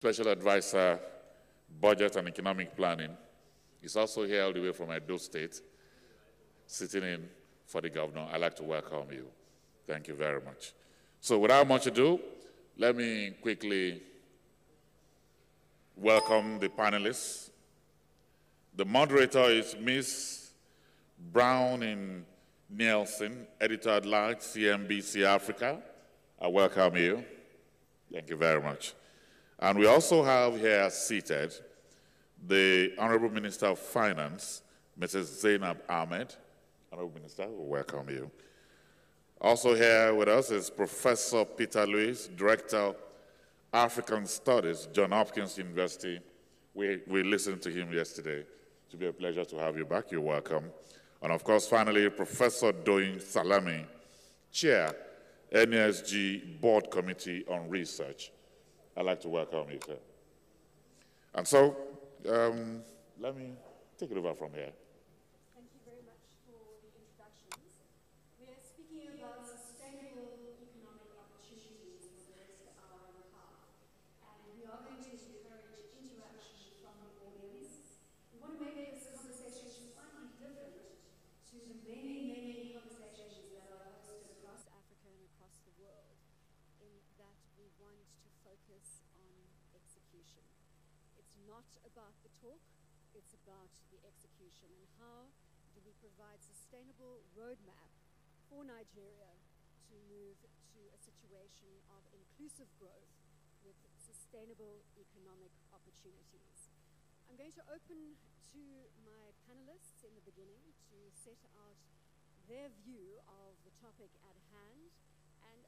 Special Advisor, Budget and Economic Planning, is also here all the way from Edo State, sitting in for the governor. I'd like to welcome you. Thank you very much. So without much ado, let me quickly welcome the panelists. The moderator is Ms. Brown in Nielsen, Editor-at-Large, CNBC Africa. I welcome you. Thank you very much. And we also have here seated the Honorable Minister of Finance, Mrs. Zainab Ahmed. Honorable Minister, we welcome you. Also here with us is Professor Peter Lewis, Director of African Studies, Johns Hopkins University. We listened to him yesterday. It will be a pleasure to have you back. You're welcome. And of course, finally, Professor Doyin Salami, Chair, NSG Board Committee on Research. I'd like to welcome you, sir. And so, let me take it over from here. Thank you very much for the introductions. We are speaking about sustainable economic opportunities for the next hour and a half. And we are going to encourage interaction from the audience. We want to make this conversation slightly different to the many, many conversations that are hosted across Africa and across the world, in that we want to focus on execution. It's not about the talk, it's about the execution, and how do we provide sustainable roadmap for Nigeria to move to a situation of inclusive growth with sustainable economic opportunities. I'm going to open to my panelists in the beginning to set out their view of the topic at hand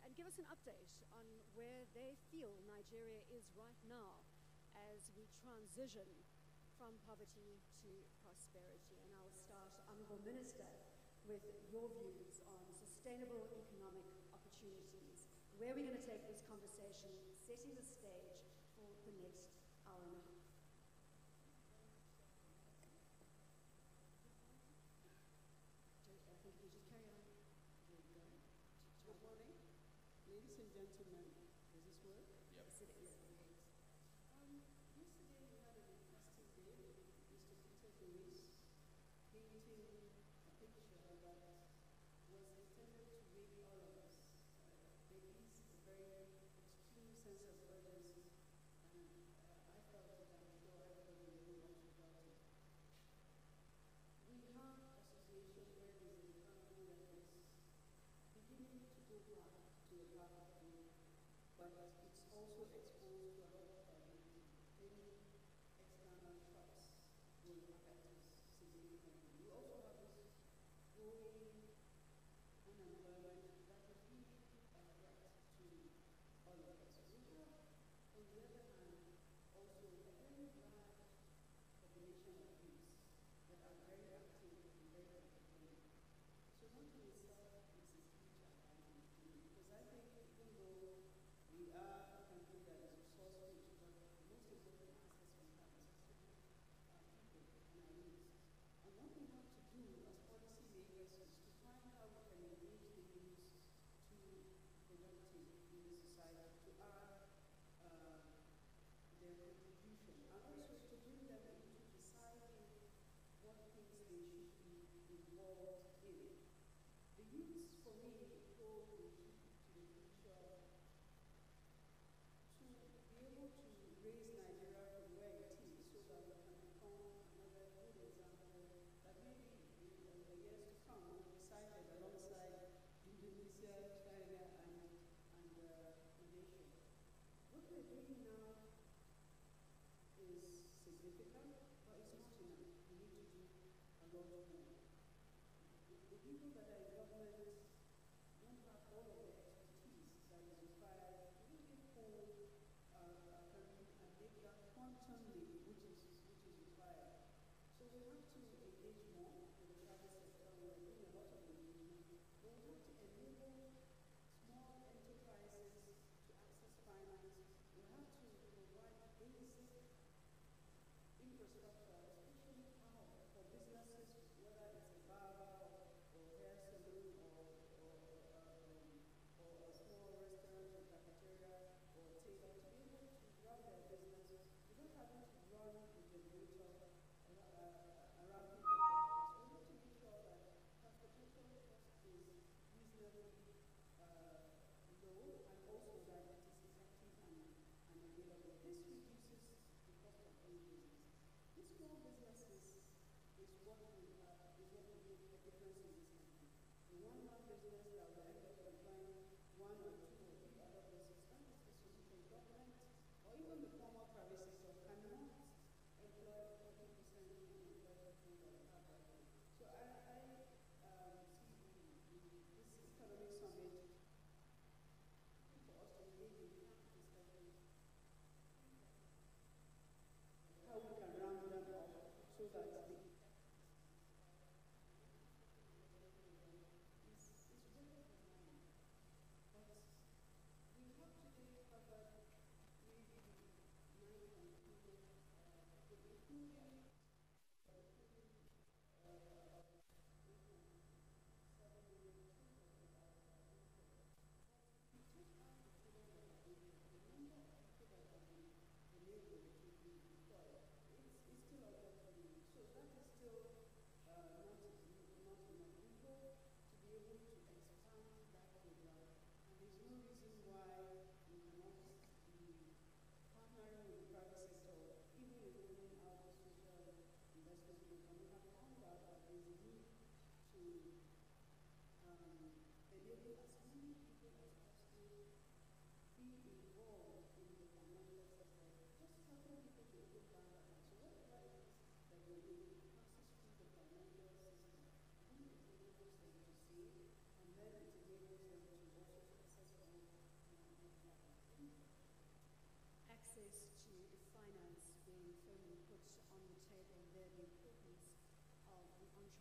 and give us an update on where they feel Nigeria is right now as we transition from poverty to prosperity. And I'll start, Honourable Minister, with your views on sustainable economic opportunities. Where are we going to take this conversation, setting the stage for the next hour and a half? I think you just carry on. Good morning, ladies and gentlemen. Does this work? Yes, it is. Yesterday we had an interesting day with Mr. Peter Lewis painting a picture that was intended to make all of us. There is a very extreme sense of urgency, and I felt that I'm sure everybody knew much about it. We have a situation where there is an economy that is beginning to go back to a path of growth, but it's also exposed to a lot of many external shocks will affect us significantly. We also have this growing unemployment that is really a threat to all of us. We have, on the other hand, also a very large population of youths that are very active and very entrepreneurial. So not to insult Mrs. Peter, because I think even though we are a country that is resource-rich, but the most important assets we have is actually our people and our youth. And what we have to do as policymakers is to find how we can engage the youth to productive in the society, to their contribution, and also to bring them into deciding what things they should be involved in. The youth, for me, hold the key to the future, to be able to raise Nigeria from where it is so that we can become another good example that maybe in the years to come will be cited alongside Indonesia, China, and Malaysia. What we're doing now is significant, but it's not enough. We need to do a lot more. The people that are in government don't have all of the expertise that is required to really pull our country and make that quantum leap which is required. So we have to engage more with the private sector. We're doing a lot of engagement. But we have to enable small enterprises to access finance. We have to provide basic infrastructure, especially power for businesses, whether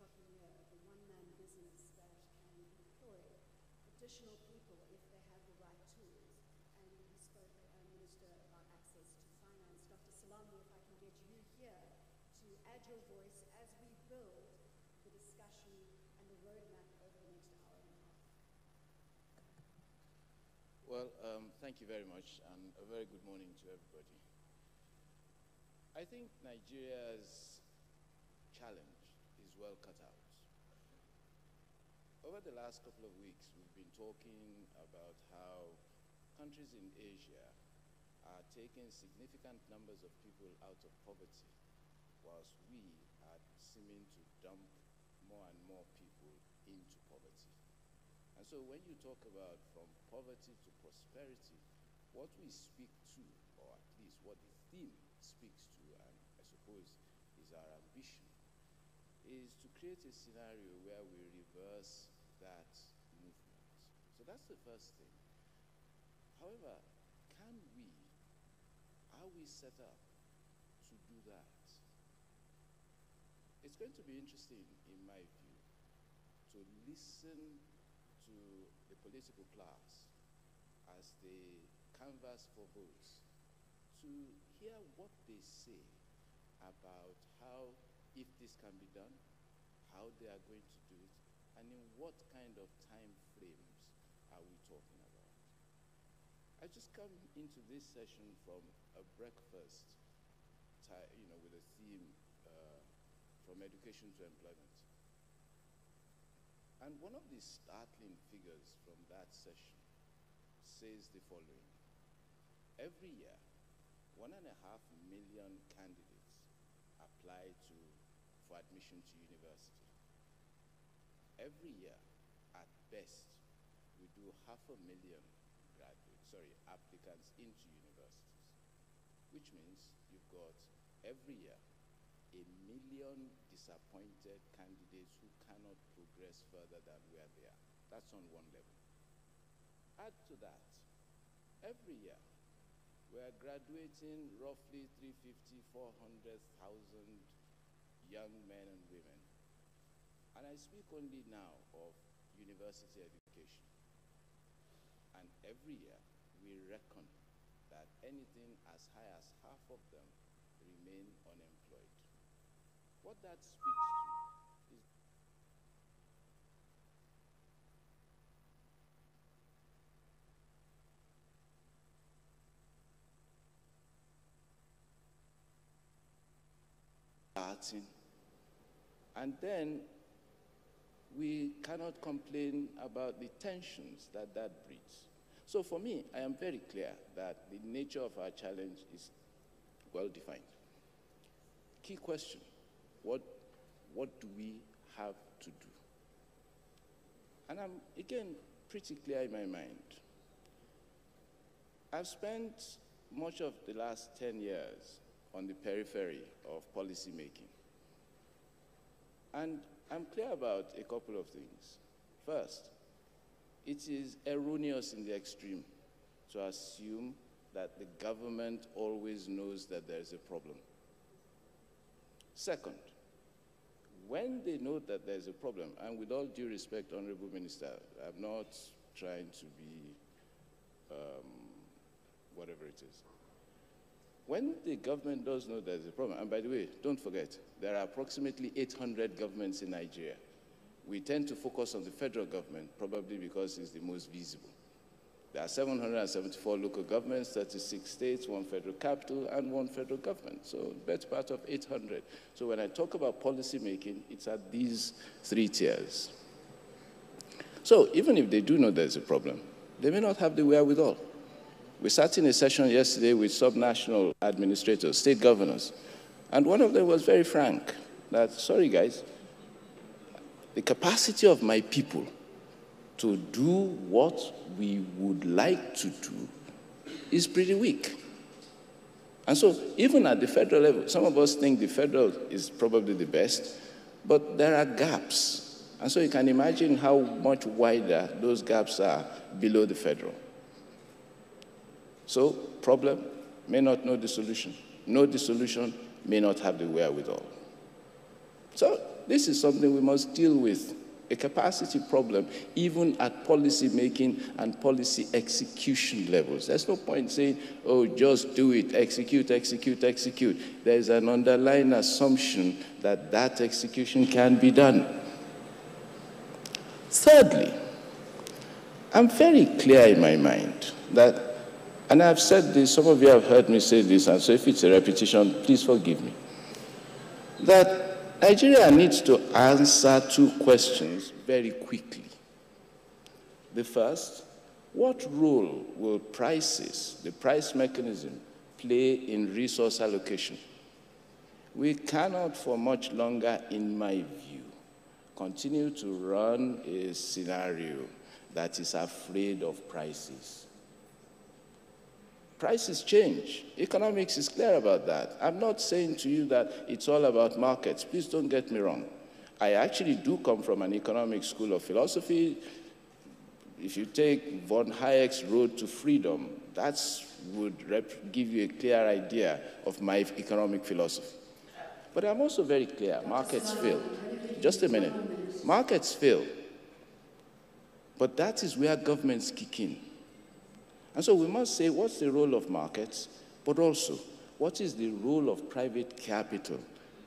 entrepreneur, the one-man business that can employ additional people if they have the right tools. And you spoke, Minister, about access to finance. Dr. Salami, if I can get you here to add your voice as we build the discussion and the roadmap over the next hour and a half. Well, thank you very much, and a very good morning to everybody. I think Nigeria's challenge is well cut out. Over the last couple of weeks, we've been talking about how countries in Asia are taking significant numbers of people out of poverty, whilst we are seeming to dump more and more people into poverty. And so when you talk about from poverty to prosperity, what we speak to, or at least what the theme speaks to, and I suppose is our ambition, is to create a scenario where we reverse that movement. So that's the first thing. However, are we set up to do that? It's going to be interesting, in my view, to listen to the political class as they canvass for votes, to hear what they say about how, if this can be done, how they are going to do it, and in what kind of time frames are we talking about. I just come into this session from a breakfast, with a theme from education to employment. And one of the startling figures from that session says the following. Every year, 1.5 million candidates apply for admission to university. Every year, at best, we do 500,000 applicants into universities, which means you've got every year 1 million disappointed candidates who cannot progress further than where they are. That's on one level. Add to that, every year, we are graduating roughly 350,000, 400,000 young men and women. And I speak only now of university education. And every year, we reckon that anything as high as half of them remain unemployed. What that speaks to is starting, and then we cannot complain about the tensions that breeds. So for me, I am very clear that the nature of our challenge is well defined. Key question, what do we have to do? And I'm, again, pretty clear in my mind. I've spent much of the last 10 years on the periphery of policy making. And I'm clear about a couple of things. First, it is erroneous in the extreme to assume that the government always knows that there is a problem. Second, when they know that there's a problem, and with all due respect, Honorable Minister, I'm not trying to be whatever it is. When the government does know there's a problem, and by the way, don't forget, there are approximately 800 governments in Nigeria. We tend to focus on the federal government, probably because it's the most visible. There are 774 local governments, 36 states, 1 federal capital, and 1 federal government. So better part of 800. So when I talk about policy making, it's at these 3 tiers. So even if they do know there's a problem, they may not have the wherewithal. We sat in a session yesterday with subnational administrators, state governors, and one of them was very frank that, sorry guys, the capacity of my people to do what we would like to do is pretty weak. And so even at the federal level, some of us think the federal is probably the best, but there are gaps. And so you can imagine how much wider those gaps are below the federal. So problem, may not know the solution. Know the solution, may not have the wherewithal. So This is something we must deal with, a capacity problem, even at policy making and policy execution levels. There's no point saying, oh, just do it, execute, execute, execute. There's an underlying assumption that that execution can be done. Thirdly, I'm very clear in my mind that, and I've said this, some of you have heard me say this, and so if it's a repetition, please forgive me, that Nigeria needs to answer two questions very quickly. The first, what role will prices, the price mechanism, play in resource allocation? We cannot for much longer, in my view, continue to run a scenario that is afraid of prices. Prices change. Economics is clear about that. I'm not saying to you that it's all about markets. Please don't get me wrong. I actually do come from an economic school of philosophy. If you take von Hayek's Road to Freedom, that would give you a clear idea of my economic philosophy. But I'm also very clear, markets fail. Just a minute. Markets fail. But that is where governments kick in. And so we must say, what's the role of markets, but also, what is the role of private capital?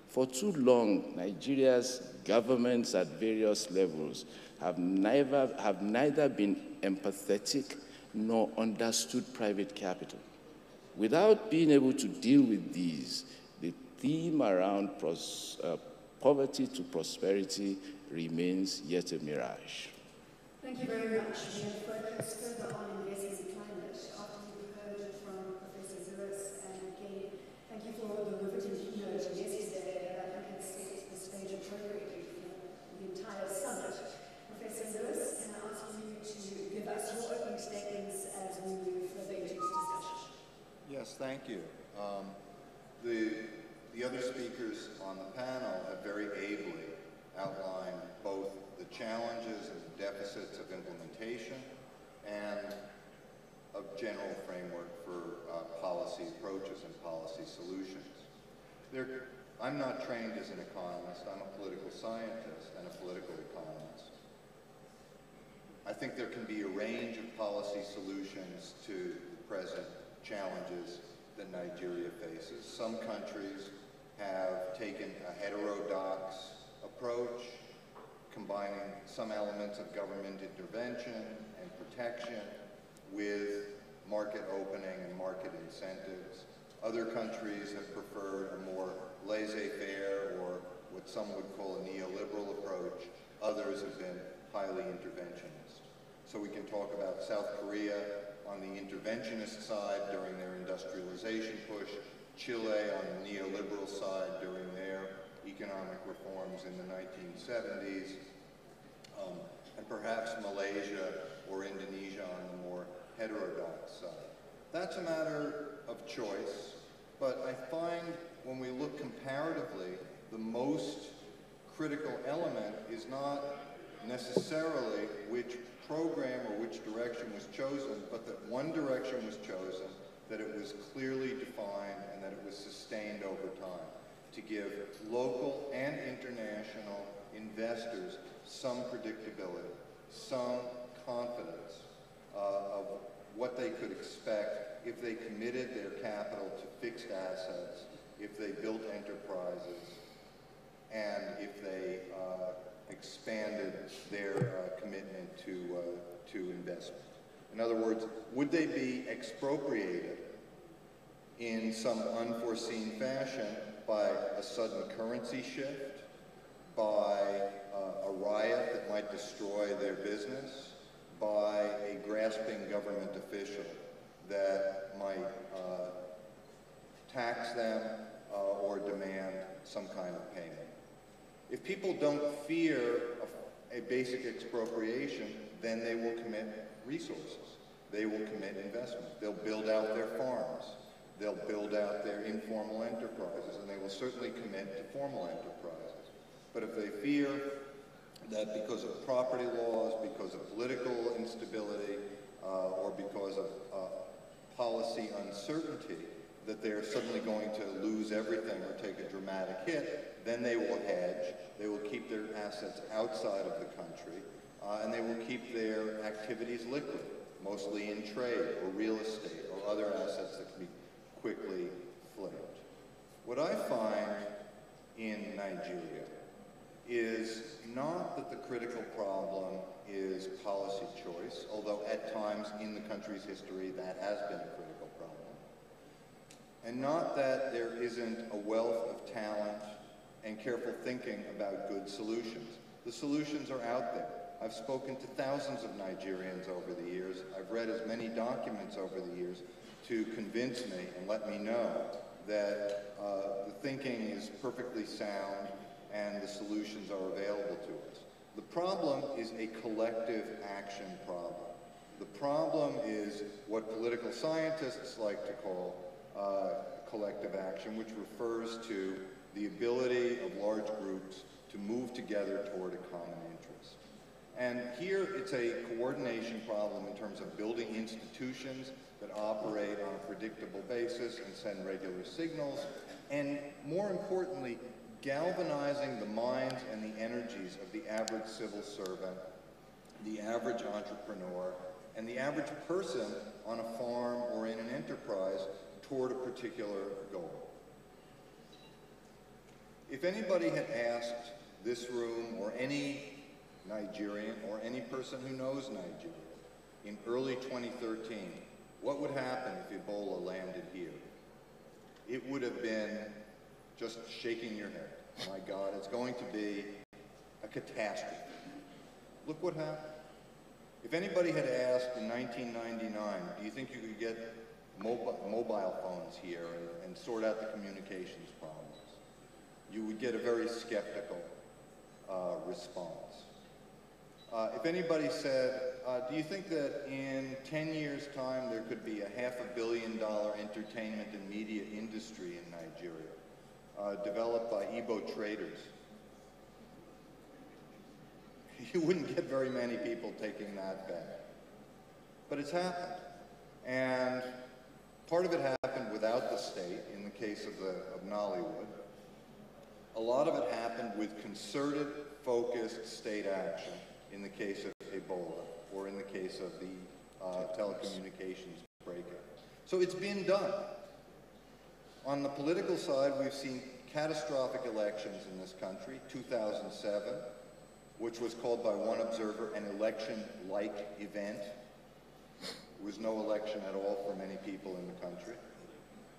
For too long, Nigeria's governments at various levels have neither been empathetic nor understood private capital. Without being able to deal with these, the theme around poverty to prosperity remains yet a mirage. Thank you very much. We have focused further on investing in climate after we've heard from Professor Zurus, and again, thank you for the riveting keynote yesterday that I think has set the stage appropriately for the entire summit. Professor Zurus, can I ask you to give us your opening statements as we move further into this discussion? Yes, thank you. The other speakers on the panel have very ably outlined both the challenges and the deficits of implementation and a general framework for policy approaches and policy solutions. I'm not trained as an economist. I'm a political scientist and a political economist. I think there can be a range of policy solutions to the present challenges that Nigeria faces. Some countries have taken a heterodox approach, combining some elements of government intervention and protection with market opening and market incentives. Other countries have preferred a more laissez-faire, or what some would call a neoliberal approach. Others have been highly interventionist. So we can talk about South Korea on the interventionist side during their industrialization push, Chile on the neoliberal side during their economic reforms in the 1970s, and perhaps Malaysia or Indonesia on the more heterodox side. That's a matter of choice, but I find when we look comparatively, the most critical element is not necessarily which program or which direction was chosen, but that one direction was chosen, that it was clearly defined, and that it was sustained over time, to give local and international investors some predictability, some confidence of what they could expect if they committed their capital to fixed assets, if they built enterprises, and if they expanded their commitment to investment. In other words, would they be expropriated in some unforeseen fashion by a sudden currency shift, by a riot that might destroy their business, by a grasping government official that might tax them or demand some kind of payment? If people don't fear a basic expropriation, then they will commit resources. They will commit investment. They'll build out their farms. They'll build out their informal enterprises, and they will certainly commit to formal enterprises. But if they fear that because of property laws, because of political instability, or because of policy uncertainty, that they're suddenly going to lose everything or take a dramatic hit, then they will hedge, they will keep their assets outside of the country, and they will keep their activities liquid, mostly in trade or real estate or other assets that can be quickly flipped. What I find in Nigeria is not that the critical problem is policy choice, although at times in the country's history that has been a critical problem, and not that there isn't a wealth of talent and careful thinking about good solutions. The solutions are out there. I've spoken to thousands of Nigerians over the years. I've read as many documents over the years to convince me and let me know that the thinking is perfectly sound and the solutions are available to us. The problem is a collective action problem. The problem is what political scientists like to call collective action, which refers to the ability of large groups to move together toward a common interest. And here it's a coordination problem in terms of building institutions that operate on a predictable basis and send regular signals, and more importantly, galvanizing the minds and the energies of the average civil servant, the average entrepreneur, and the average person on a farm or in an enterprise toward a particular goal. If anybody had asked this room or any Nigerian or any person who knows Nigeria in early 2013, what would happen if Ebola landed here? It would have been just shaking your head. My God, it's going to be a catastrophe. Look what happened. If anybody had asked in 1999, do you think you could get mobile phones here and sort out the communications problems, you would get a very skeptical response. If anybody said, do you think that in 10 years' time there could be a $500 million entertainment and media industry in Nigeria, developed by Igbo traders? You wouldn't get very many people taking that bet. But it's happened. And part of it happened without the state, in the case of Nollywood. A lot of it happened with concerted, focused state action, in the case of Ebola, or in the case of the telecommunications breakup. So it's been done. On the political side, we've seen catastrophic elections in this country. 2007, which was called by one observer an election-like event. There was no election at all for many people in the country.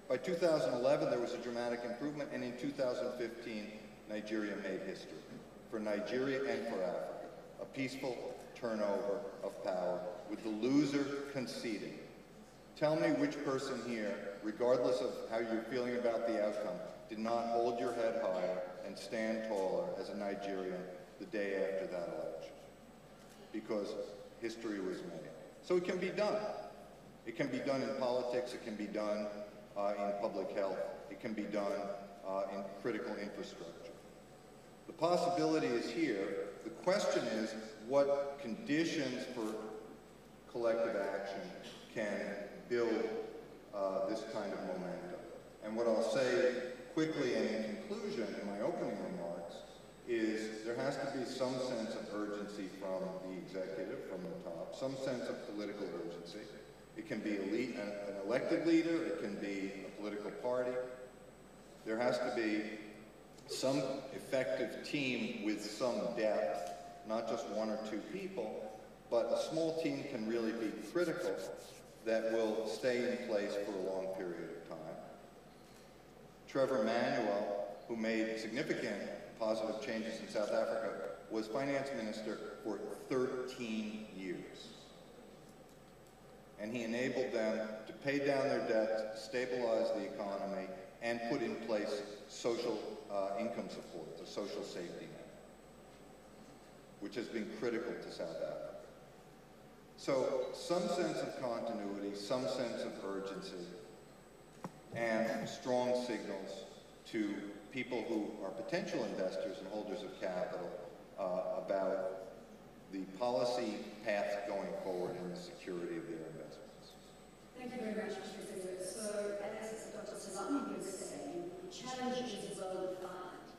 By 2011, there was a dramatic improvement, and in 2015, Nigeria made history. For Nigeria and for Africa. A peaceful turnover of power, with the loser conceding. Tell me which person here, regardless of how you're feeling about the outcome, did not hold your head higher and stand taller as a Nigerian the day after that election. Because history was made. So it can be done. It can be done in politics, it can be done in public health, it can be done in critical infrastructure. The possibility is here. The question is what conditions for collective action can build this kind of momentum. And what I'll say quickly and in conclusion in my opening remarks is there has to be some sense of urgency from the executive, from the top, some sense of political urgency. It can be an elected leader, it can be a political party. There has to be some effective team with some depth, not just one or two people, but a small team can really be critical that will stay in place for a long period of time. Trevor Manuel, who made significant positive changes in South Africa, was finance minister for 13 years. And he enabled them to pay down their debts, stabilize the economy, and put in place social income support, a social safety net, which has been critical to South Africa. So some sense of continuity, some sense of urgency, and strong signals to people who are potential investors and holders of capital about the policy path going forward and the security of their investments. Thank you very much, Mr. President. So, as Dr. challenge is well defined.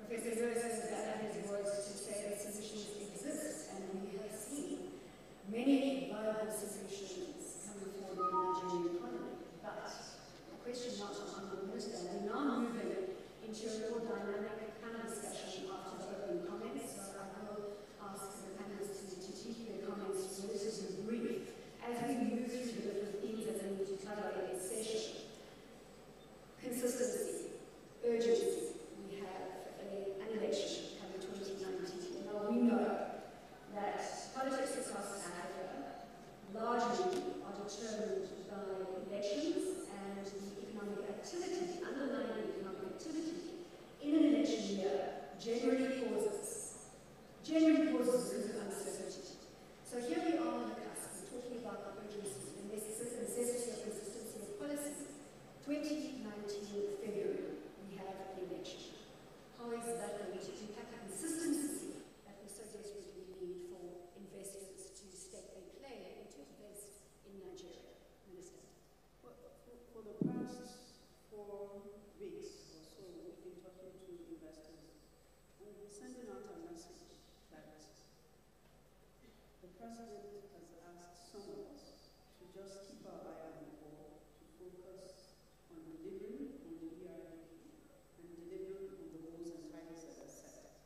Professor Lewis has gathered his words to say that solutions exist, and we have seen many viable solutions coming forward in the Nigerian economy. But the question now to the Minister, we're now moving into a more dynamic panel discussion after the opening comments, so I will ask the panelists to keep their comments relatively brief as we move through the different themes that we need to cover in this session. Consistency, urgency. We have an election coming 2019. Now we know that politics across Africa largely are determined by elections and the economic activity, the underlying economic activity in an election year generally pauses because of uncertainty. So here we are on the cusp, we're talking about the urgency, the necessity of consistency of policy. 2019 February, we have an election. How is that going to impact the consistency that we so desperately need for investors to stake their claim and to invest in Nigeria? Minister. Well, for the past 4 weeks or so, we've been talking to investors and sending out a message that the President has asked some of us to just keep our eye on the ball, to focus on delivering on the ERDP and delivering on the goals and targets that are set.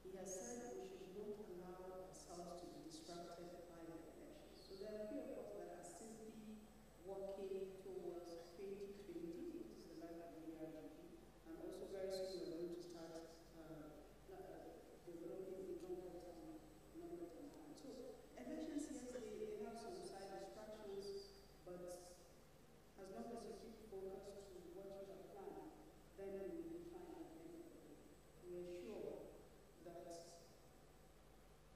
He has said we should not allow ourselves to be distracted by the elections. So there are a few of us that are simply working towards 2020, which is the life of the ERDP, and also very soon we're going to start developing a longer-term plan. So elections, yes, they have some side distractions, but as long as you keep focused to what you have planned, then you will be fine at the end of the day. We are sure that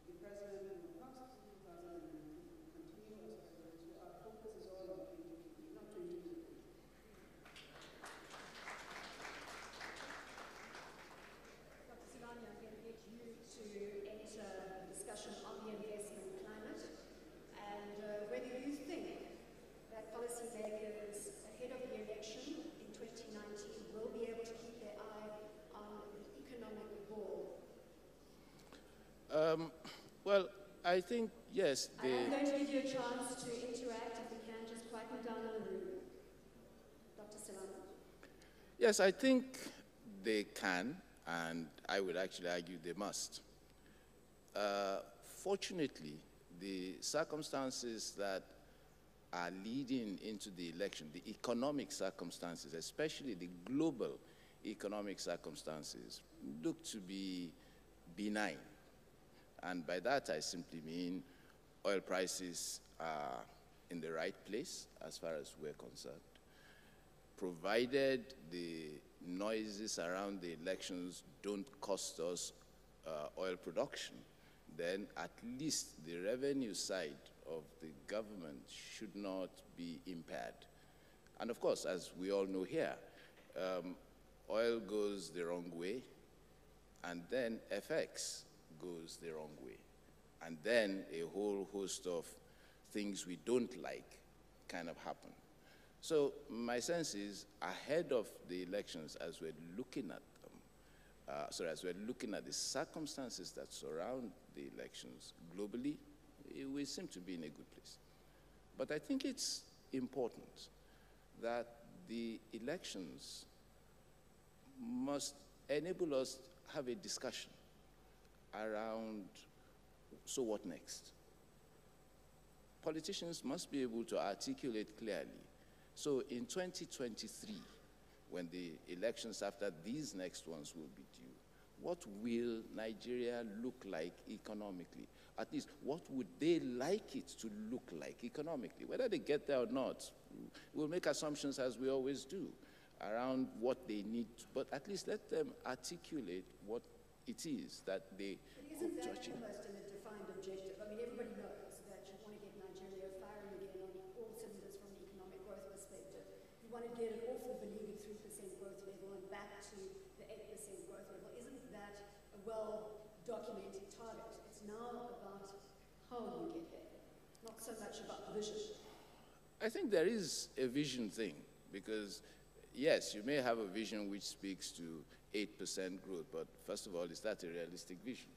the President and the past 2019 will continue as President, so our focus is all on 2020, not 2020. Dr. Silani, I'm going to get you to enter the discussion on the investment climate and whether you think that policymakers ahead of the election in 2019 will be able to keep their eye on the economic ball. Well, I think, yes, I'm going to give you a chance to interact if you can, just quieten down in the room. Dr. Silani. yes, I think they can, and I would actually argue they must. Fortunately, the circumstances that are leading into the election, the economic circumstances, especially the global economic circumstances, look to be benign. And by that, I simply mean oil prices are in the right place as far as we're concerned. Provided the noises around the elections don't cost us oil production, then at least the revenue side of the government should not be impaired. And of course, as we all know here, oil goes the wrong way, and then FX goes the wrong way. And then a whole host of things we don't like kind of happen. So my sense is, ahead of the elections, as we're looking at them, as we're looking at the circumstances that surround the elections globally, we seem to be in a good place. But I think it's important that the elections must enable us to have a discussion around, so what next? Politicians must be able to articulate clearly. So in 2023, when the elections after these next ones will be due, what will Nigeria look like economically? At least, what would they like it to look like economically? Whether they get there or not, we'll make assumptions, as we always do, around what they need, but at least let them articulate what it is that they hope to achieve. Isn't that almost a defined objective? I mean, everybody knows that you want to get Nigeria firing again on all cylinders from the economic growth perspective. You want to get it off the beleaguered 3% growth level and back to the 8% growth level. Isn't that a well-documented target? It's now about how you get there, not so much about vision. I think there is a vision thing, because yes, you may have a vision which speaks to 8% growth, but first of all, is that a realistic vision?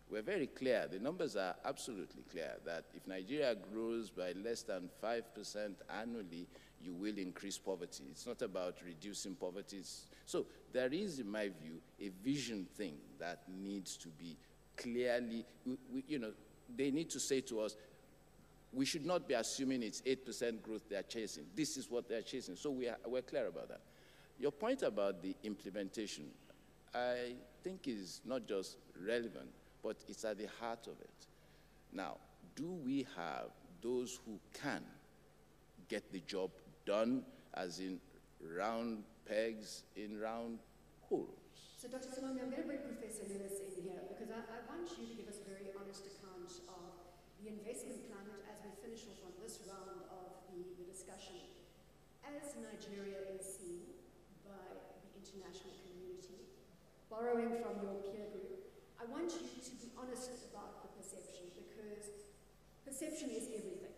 We're very clear, the numbers are absolutely clear, that if Nigeria grows by less than 5% annually, you will increase poverty. It's not about reducing poverty. So there is, in my view, a vision thing that needs to be clearly, they need to say to us, we should not be assuming it's 8% growth they're chasing. This is what they're chasing. So we're clear about that. Your point about the implementation, I think is not just relevant, but it's at the heart of it. Now, do we have those who can get the job done, as in round pegs in round holes? So, Dr. Salome, I'm going to bring Professor Lewis in here, because I want you to give us a very honest account of the investment climate as we finish off on this round of the discussion. As Nigeria is seen by the international community, borrowing from your peer group, I want you to be honest about the perception, because perception is everything.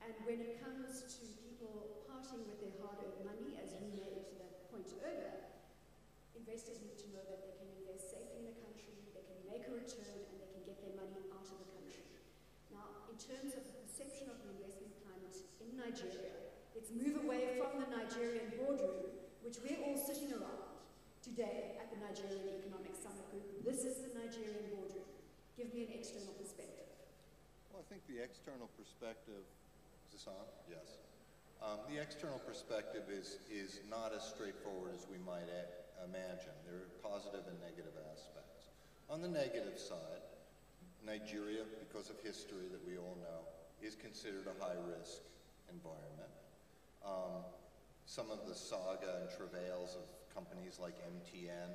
And when it comes to people parting with their hard-earned money, as you made that point earlier, investors need to know that they can invest safely in the country, they can make a return, and they can get their money out of the country. Now, in terms of the perception of the investment climate in Nigeria, let's move away from the Nigerian boardroom, which we're all sitting around today at the Nigerian Economic Summit Group. This is the Nigerian boardroom. Give me an external perspective. Well, I think the external perspective, is this on? Yes. The external perspective is not as straightforward as we might imagine. There are positive and negative aspects. On the negative side, Nigeria, because of history that we all know, is considered a high-risk environment. Some of the saga and travails of companies like MTN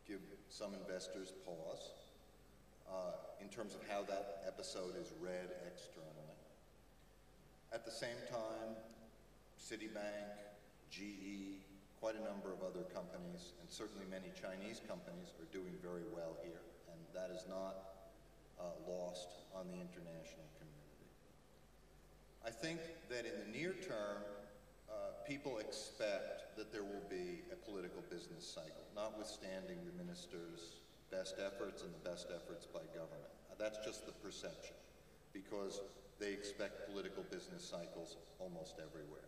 give some investors pause in terms of how that episode is read externally. At the same time, Citibank, GE, quite a number of other companies, and certainly many Chinese companies are doing very well here, and that is not lost on the international community. I think that in the near term, people expect that there will be a political business cycle, notwithstanding the minister's best efforts and the best efforts by government. That's just the perception, because they expect political business cycles almost everywhere.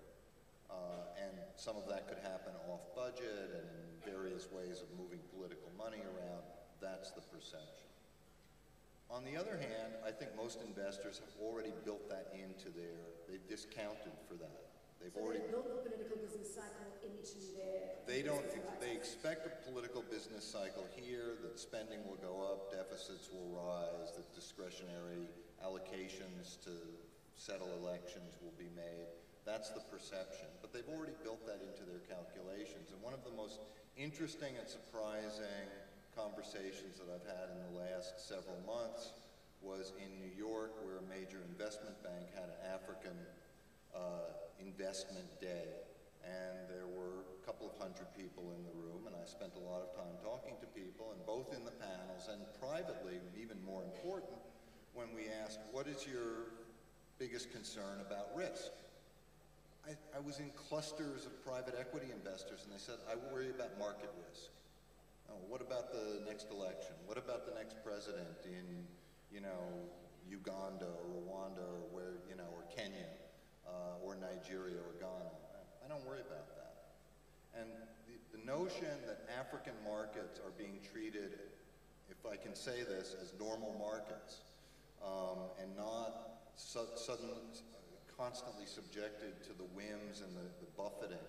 And some of that could happen off budget and in various ways of moving political money around. That's the perception. On the other hand, I think most investors have already built that into they've discounted for that. They've already built the political business cycle into their... They expect a political business cycle here, that spending will go up, deficits will rise, that discretionary allocations to settle elections will be made. That's the perception. But they've already built that into their calculations. And one of the most interesting and surprising conversations that I've had in the last several months was in New York, where a major investment bank had an African investment day. And there were a couple of hundred people in the room, and I spent a lot of time talking to people, and both in the panels and privately, even more important, when we asked, what is your biggest concern about risk? I was in clusters of private equity investors, and they said, I worry about market risk. Oh, what about the next election? What about the next president in, Uganda or Rwanda or or Kenya or Nigeria or Ghana? I don't worry about that. And the notion that African markets are being treated, if I can say this, as normal markets, and not constantly subjected to the whims and the buffeting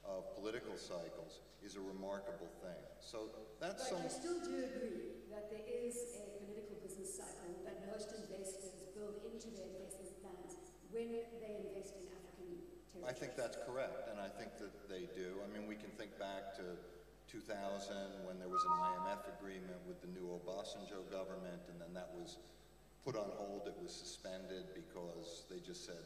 of political cycles is a remarkable thing. So that's But you still do agree that there is a political business cycle that most investors build into their investment plans when they invest in African territories? I think that's correct, and I think that they do. I mean, we can think back to 2000 when there was an IMF agreement with the new Obasanjo government, and then that was put on hold, it was suspended because they just said,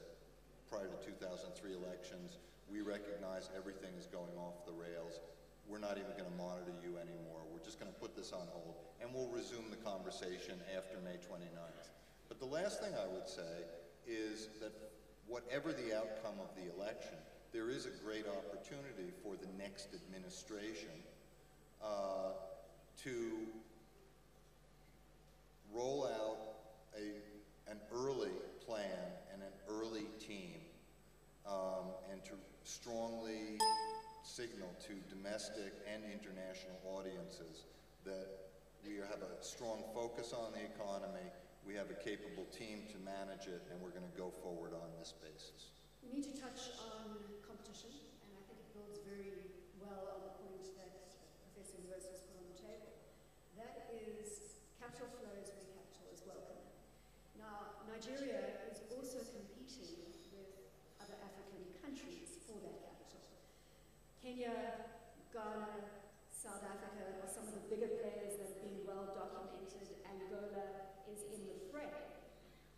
prior to 2003 elections, we recognize everything is going off the rails. We're not even going to monitor you anymore. We're just going to put this on hold, and we'll resume the conversation after May 29th. But the last thing I would say is that whatever the outcome of the election, there is a great opportunity for the next administration to roll out an early plan and an early team, and to strongly signal to domestic and international audiences that we have a strong focus on the economy, we have a capable team to manage it, and we're going to go forward on this basis. We need to touch on competition, and I think it builds very well on the point that Professor Lewis has put on the table. That is, capital flows where capital is welcome. Now, Nigeria is also competing with other African countries for that capital. Kenya, Ghana, South Africa are some of the bigger players that have been well documented. Angola is in the fray.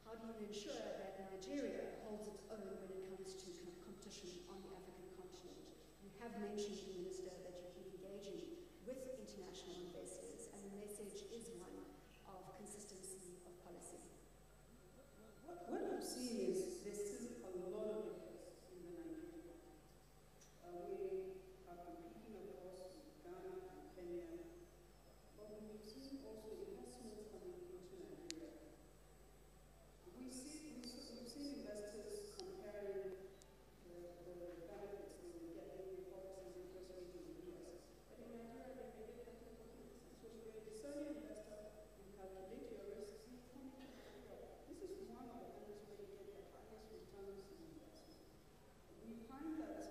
How do you ensure that Nigeria holds its own when it comes to competition on the African continent? You have mentioned, Minister, that you keep engaging with international investors, and the message is one of consistency of policy. What I'm seeing is there's still a lot of interest in the Nigerian market. We are competing, of course, with Ghana and Kenya, but we've seen also investments coming into Nigeria. We've seen investors comparing the benefits they will get in the policies interest rate in the US. But in Nigeria, they may get 30%. So if you're a discerning investor, you calculate your risks, you come into Nigeria. This is one of the areas where you get the highest returns in investment. We find that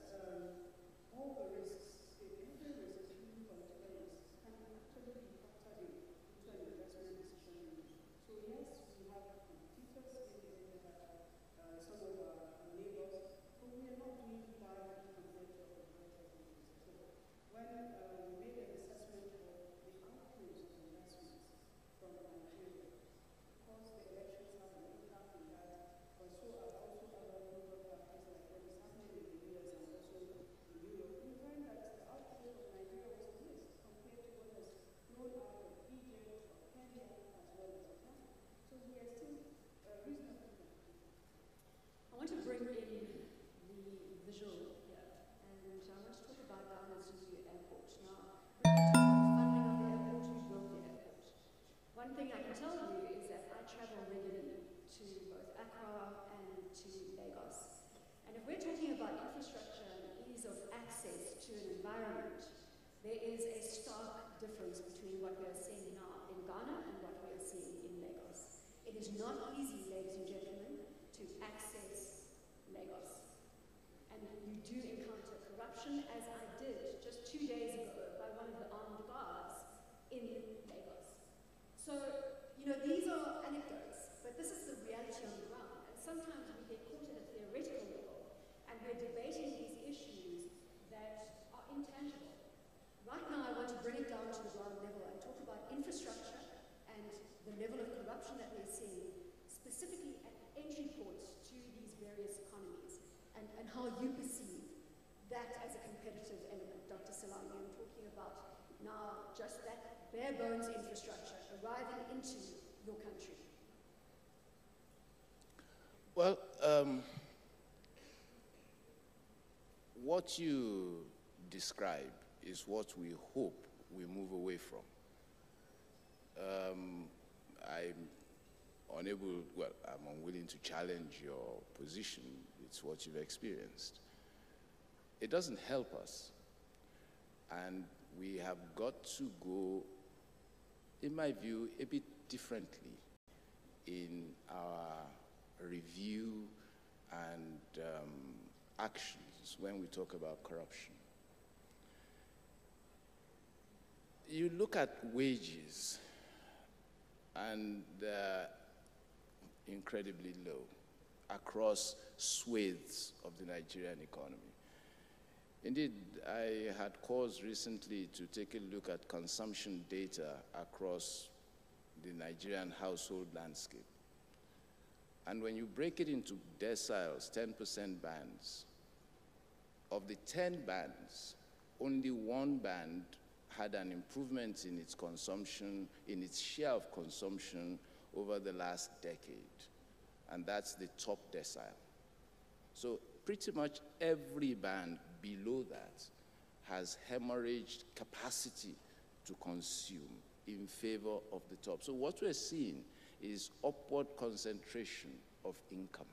all the risks, every risk, including political risks, can actually be factored into an investment decision. So yes, we have competitors in some of our neighbors, but we are not doing badly compared to our competitors. So when we made an assessment of the outflows of investments from Nigeria, of course the elections have an impact on that, but so are also other global factors like what is happening in the US and also in Europe. We find that the outflow of Nigeria was missed compared to what has flown out of Egypt or Kenya as well as Ghana. So we are still reasonably competitive. I want to bring in the visual here, and I want to talk about Ghana's new airport. Now, we're going to talk about the funding of the airport, who built the airport. One thing I can tell you is that I travel regularly to both Accra and to Lagos. And if we're talking about infrastructure and ease of access to an environment, there is a stark difference between what we are seeing now in Ghana and what we are seeing in Lagos. It is not easy, ladies and gentlemen, to access Lagos. And you do encounter corruption, as I did just 2 days ago by one of the armed guards in Lagos. So, you know, these are anecdotes, but this is the reality on the ground. And sometimes we get caught at a theoretical level, and we're debating these issues that are intangible. Right now, I want to bring it down to the ground level and talk about infrastructure and the level of corruption that we're seeing, specifically at entry ports to these various economies, and how you perceive that as a competitive element. Dr. Salami, I'm talking about now just that bare bones infrastructure arriving into your country. Well, what you describe is what we hope we move away from. I'm unwilling to challenge your position. It's what you've experienced. It doesn't help us. And we have got to go, in my view, a bit differently in our review and actions when we talk about corruption. You look at wages, and they're incredibly low across swathes of the Nigerian economy. Indeed, I had cause recently to take a look at consumption data across the Nigerian household landscape. And when you break it into deciles, 10% bands, of the 10 bands, only one band had an improvement in its consumption, in its share of consumption over the last decade. And that's the top decile. So pretty much every band below that has hemorrhaged capacity to consume in favor of the top. So what we're seeing is upward concentration of income.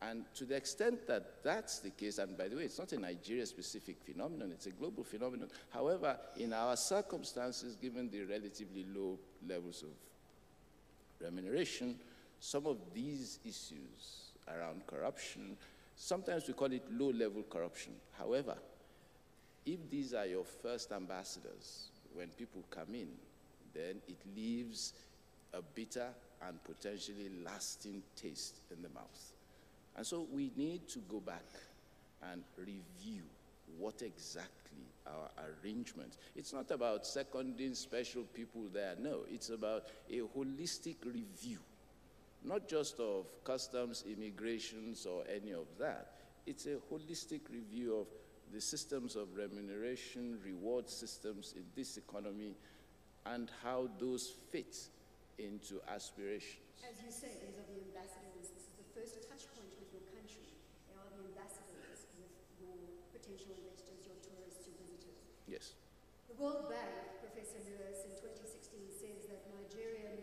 And to the extent that that's the case, and by the way, it's not a Nigeria-specific phenomenon, it's a global phenomenon. However, in our circumstances, given the relatively low levels of remuneration, some of these issues around corruption, sometimes we call it low-level corruption. However, if these are your first ambassadors, when people come in, then it leaves a bitter and potentially lasting taste in the mouth. And so we need to go back and review what exactly our arrangement. It's not about seconding special people there, no. It's about a holistic review, not just of customs, immigrations, or any of that. It's a holistic review of the systems of remuneration, reward systems in this economy, and how those fit into aspirations. As you say, these are the ambassadors. This is the first touch point with your country. They are the ambassadors with your potential investors, your tourists, your visitors. Yes. The World Bank, Professor Lewis, in 2016 says that Nigeria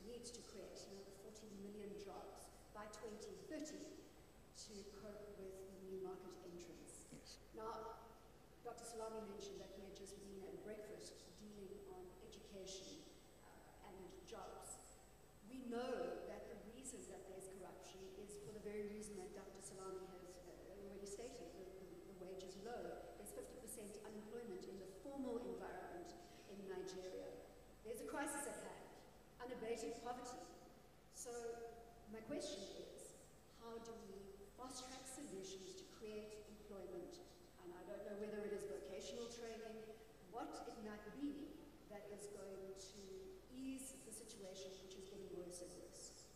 needs to create another 40 million jobs by 2030 to cope with the new market entrants. Yes. Now, Dr. Salami mentioned that he had just been at breakfast dealing on education and jobs. We know that the reason that there's corruption is for the very reason that Dr. Salami has already stated, the wage is low. There's 50% unemployment in the formal environment in Nigeria. There's a crisis at hand, unabated poverty. So my question is, how do we fast-track solutions to create employment? And I don't know whether it is vocational training, what it might be that is going to ease the situation which is getting worse and worse.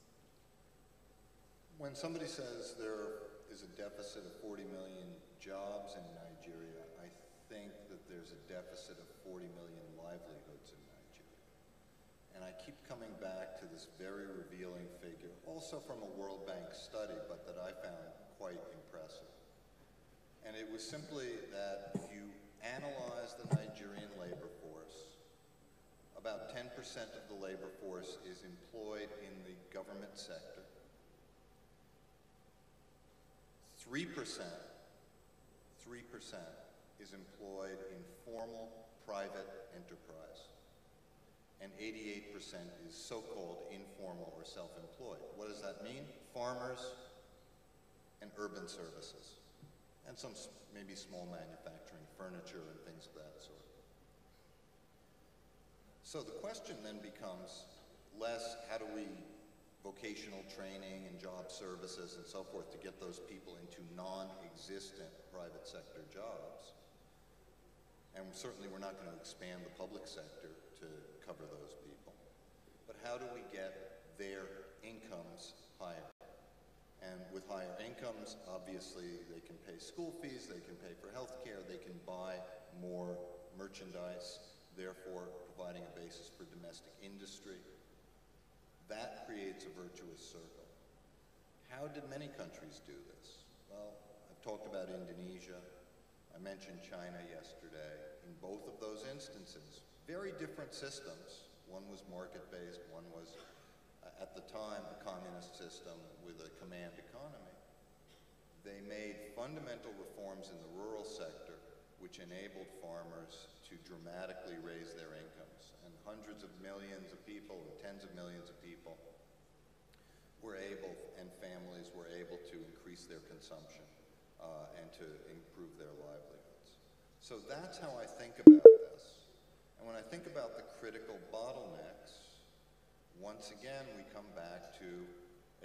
When somebody says there is a deficit of 40 million jobs in Nigeria, I think that there's a deficit of 40 million livelihoods in Nigeria. And I keep coming back to this very revealing figure, also from a World Bank study, but that I found quite impressive. And it was simply that if you analyze the Nigerian labor force, about 10% of the labor force is employed in the government sector. 3% is employed in formal private enterprise. And 88% is so-called informal or self-employed. What does that mean? Farmers and urban services. And some maybe small manufacturing, furniture and things of that sort. So the question then becomes less how do we vocational training and job services and so forth to get those people into non-existent private sector jobs. And certainly we're not going to expand the public sector to cover those people. But how do we get their incomes higher? And with higher incomes, obviously they can pay school fees, they can pay for health care, they can buy more merchandise, therefore providing a basis for domestic industry. That creates a virtuous circle. How did many countries do this? Well, I've talked about Indonesia. I mentioned China yesterday. In both of those instances, very different systems. One was market-based, one was, at the time, a communist system with a command economy. They made fundamental reforms in the rural sector, which enabled farmers to dramatically raise their incomes. And hundreds of millions of people, or tens of millions of people, were able, and families were able to increase their consumption and to improve their livelihoods. So that's how I think about this. And when I think about the critical bottlenecks, once again we come back to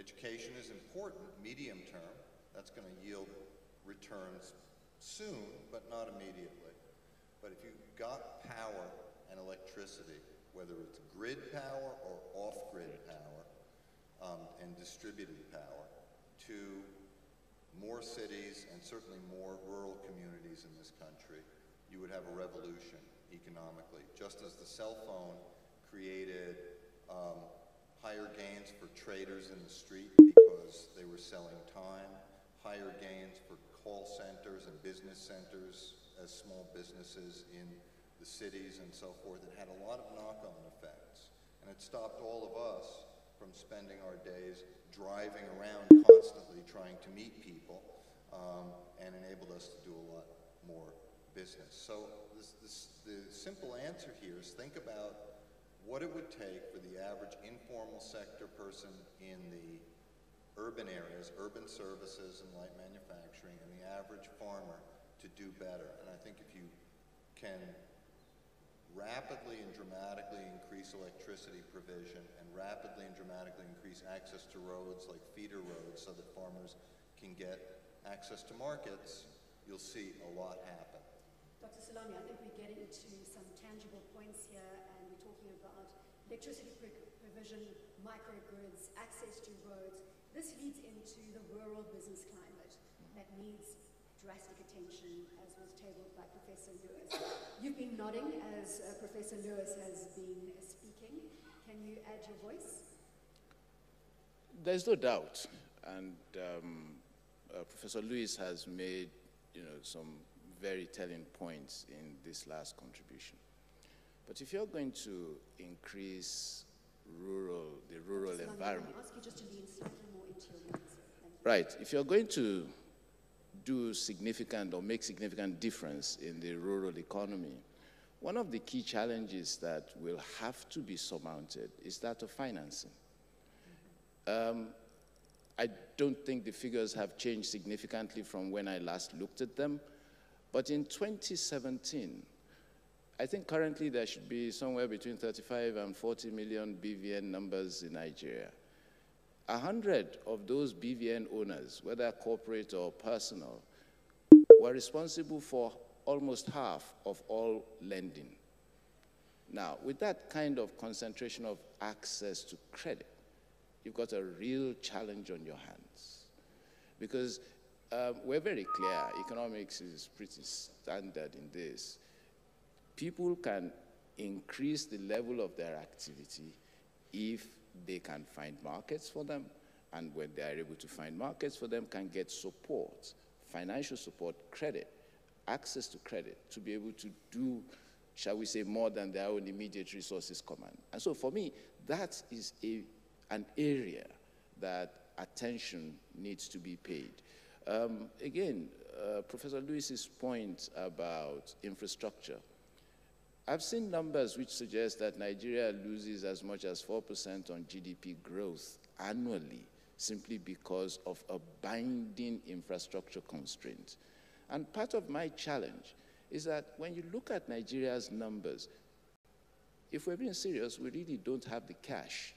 education is important, medium term. That's going to yield returns soon, but not immediately. But if you've got power and electricity, whether it's grid power or off-grid power, and distributed power, to more cities and certainly more rural communities in this country, you would have a revolution economically. Just as the cell phone created higher gains for traders in the street because they were selling time, higher gains for call centers and business centers as small businesses in the cities and so forth. It had a lot of knock-on effects. And it stopped all of us from spending our days driving around constantly trying to meet people, and enabled us to do a lot more business. So the simple answer here is think about what it would take for the average informal sector person in the urban areas, urban services and light manufacturing, and the average farmer to do better. And I think if you can rapidly and dramatically increase electricity provision and rapidly and dramatically increase access to roads like feeder roads so that farmers can get access to markets, you'll see a lot happen. Dr. Salami, I think we're getting to some tangible points here, and we're talking about electricity provision, microgrids, access to roads. This leads into the rural business climate that needs drastic attention, as was tabled by Professor Lewis. You've been nodding as Professor Lewis has been speaking. Can you add your voice? There's no doubt, and Professor Lewis has made, some very telling points in this last contribution. But if you're going to increase the rural environment, I'll ask you just to lean slightly more into your words. right? If you're going to do significant or make significant difference in the rural economy, one of the key challenges that will have to be surmounted is that of financing. I don't think the figures have changed significantly from when I last looked at them, but in 2017, I think currently there should be somewhere between 35 and 40 million BVN numbers in Nigeria. 100 of those BVN owners, whether corporate or personal, were responsible for almost half of all lending. Now, with that kind of concentration of access to credit, you've got a real challenge on your hands. Because we're very clear, economics is pretty standard in this. People can increase the level of their activity if they can find markets for them, and when they are able to find markets for them, can get support, financial support, credit, access to credit, to be able to do, shall we say, more than their own immediate resources command. And so for me, that is an area that attention needs to be paid. Again, Professor Lewis's point about infrastructure, I've seen numbers which suggest that Nigeria loses as much as 4% on GDP growth annually simply because of a binding infrastructure constraint. And part of my challenge is that when you look at Nigeria's numbers, if we're being serious, we really don't have the cash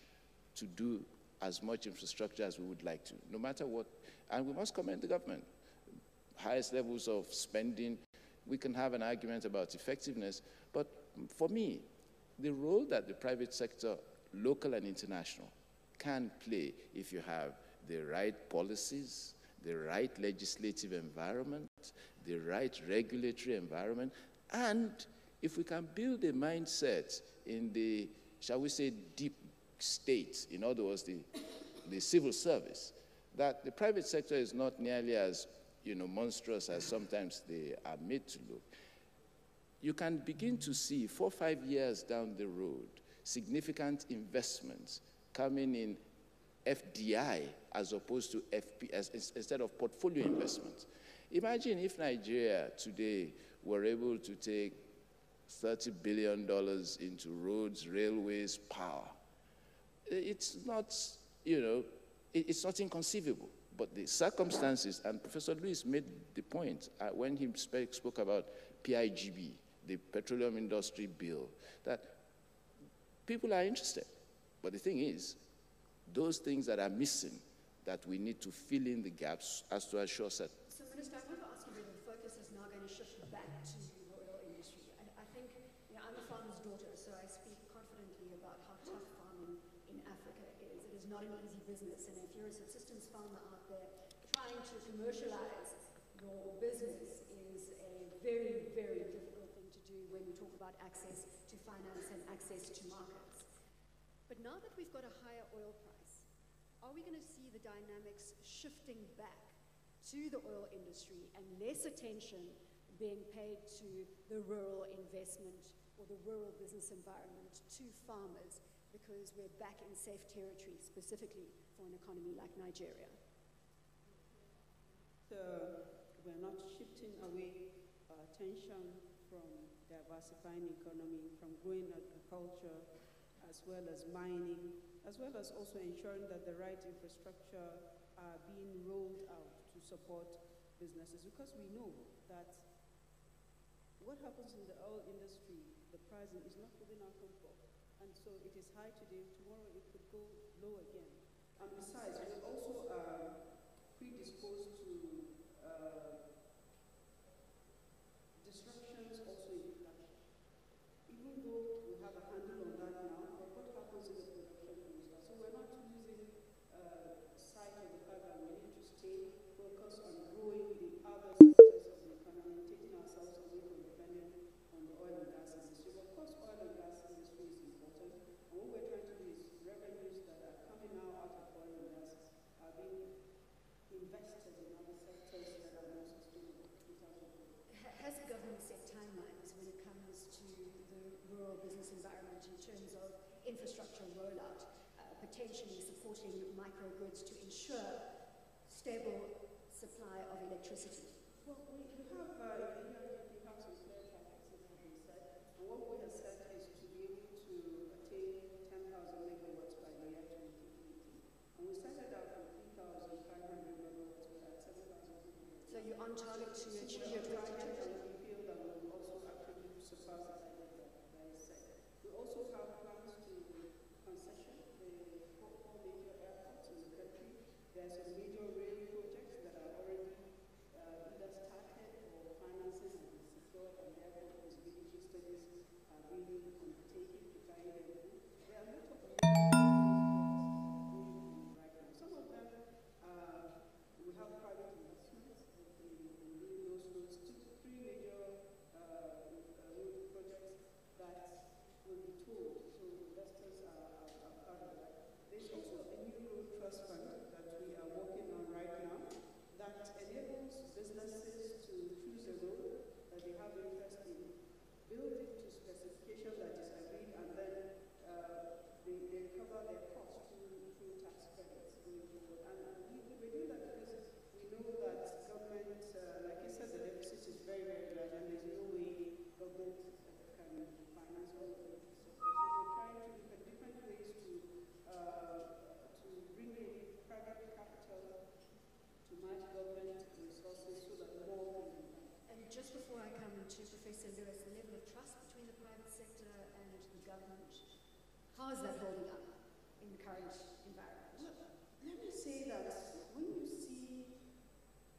to do as much infrastructure as we would like to, no matter what. And we must commend the government. Highest levels of spending, we can have an argument about effectiveness, but for me, the role that the private sector, local and international, can play if you have the right policies, the right legislative environment, the right regulatory environment, and if we can build a mindset in the, shall we say, deep state, in other words, the civil service, that the private sector is not nearly as monstrous as sometimes they are made to look. You can begin to see 4 or 5 years down the road, significant investments coming in FDI as opposed to FPS, instead of portfolio investments. Imagine if Nigeria today were able to take $30 billion into roads, railways, power. It's not, it's not inconceivable. But the circumstances, and Professor Lewis made the point when he spoke about PIGB, the petroleum industry bill, that people are interested. But the thing is, those things that are missing, that we need to fill in the gaps as to assure that. So, Minister, I want to ask you whether the focus is now going to shift back to the oil industry. I think, I'm a farmer's daughter, so I speak confidently about how tough farming in Africa is. It is not an easy business, and if you're a subsistence farmer out there, trying to commercialize your business is a very, very difficult thing to do when we talk about access to finance and access to markets. But now that we've got a higher oil price, are we going to see the dynamics shifting back to the oil industry and less attention being paid to the rural investment or the rural business environment, to farmers, because we're back in safe territory, specifically for an economy like Nigeria. So we're not shifting away attention from diversifying economy, from growing agriculture, as well as mining, as well as also ensuring that the right infrastructure are being rolled out to support businesses, because we know that what happens in the oil industry, the pricing is not within our control. And so it is high today, tomorrow it could go low again. And besides, we also are predisposed to disruptions also in production. Even though we have a handle on that now, but what happens in the production is that. So we're not losing sight of the fact that we need to stay focused on growing the other sectors of the economy, taking ourselves away from depending on the oil and gas industry. Of course, oil and gas industry is important, and what we're trying to do is revenues that are coming now out of oil and gas are being invested in other sectors that are more sustainable. Has the government set timelines when it comes to the rural business environment in terms of infrastructure rollout, potentially supporting microgrids to ensure stable supply of electricity? Well, we have some clear targets, as have been said, and what we have said is to be able to attain 10,000 megawatts by the year 2018. And we started out with 3,500 megawatts, we had 7,000 megawatts. So you're on target to achieve your 2020? And we feel that we will also actually surpass the target that is set. We also have plans to concession the four major airports in the country. There are some major rail projects that are already either started or financing has been secured, and therefore feasibility studies are being undertaken to carry them through. There are a lot of new right now. Some of them we have private investments in doing those roads. Three major road projects that will be tolled, so investors are part of that. There's also a new road trust fund that we are working on right now that enables businesses to choose a road that they have interest in, build it to specification that is agreed, and then they cover their costs through tax credits going forward. And we're doing that because we know that government, like you said, the deficit is very, very large, and there's no way government can finance all of it. So we're trying to look at different ways to bring in private capital to match government resources so that more can be done. And just before I come to Professor Lewis, the level of trust between the private sector and the government, how is that holding up in the current environment? Well, let me say that when you see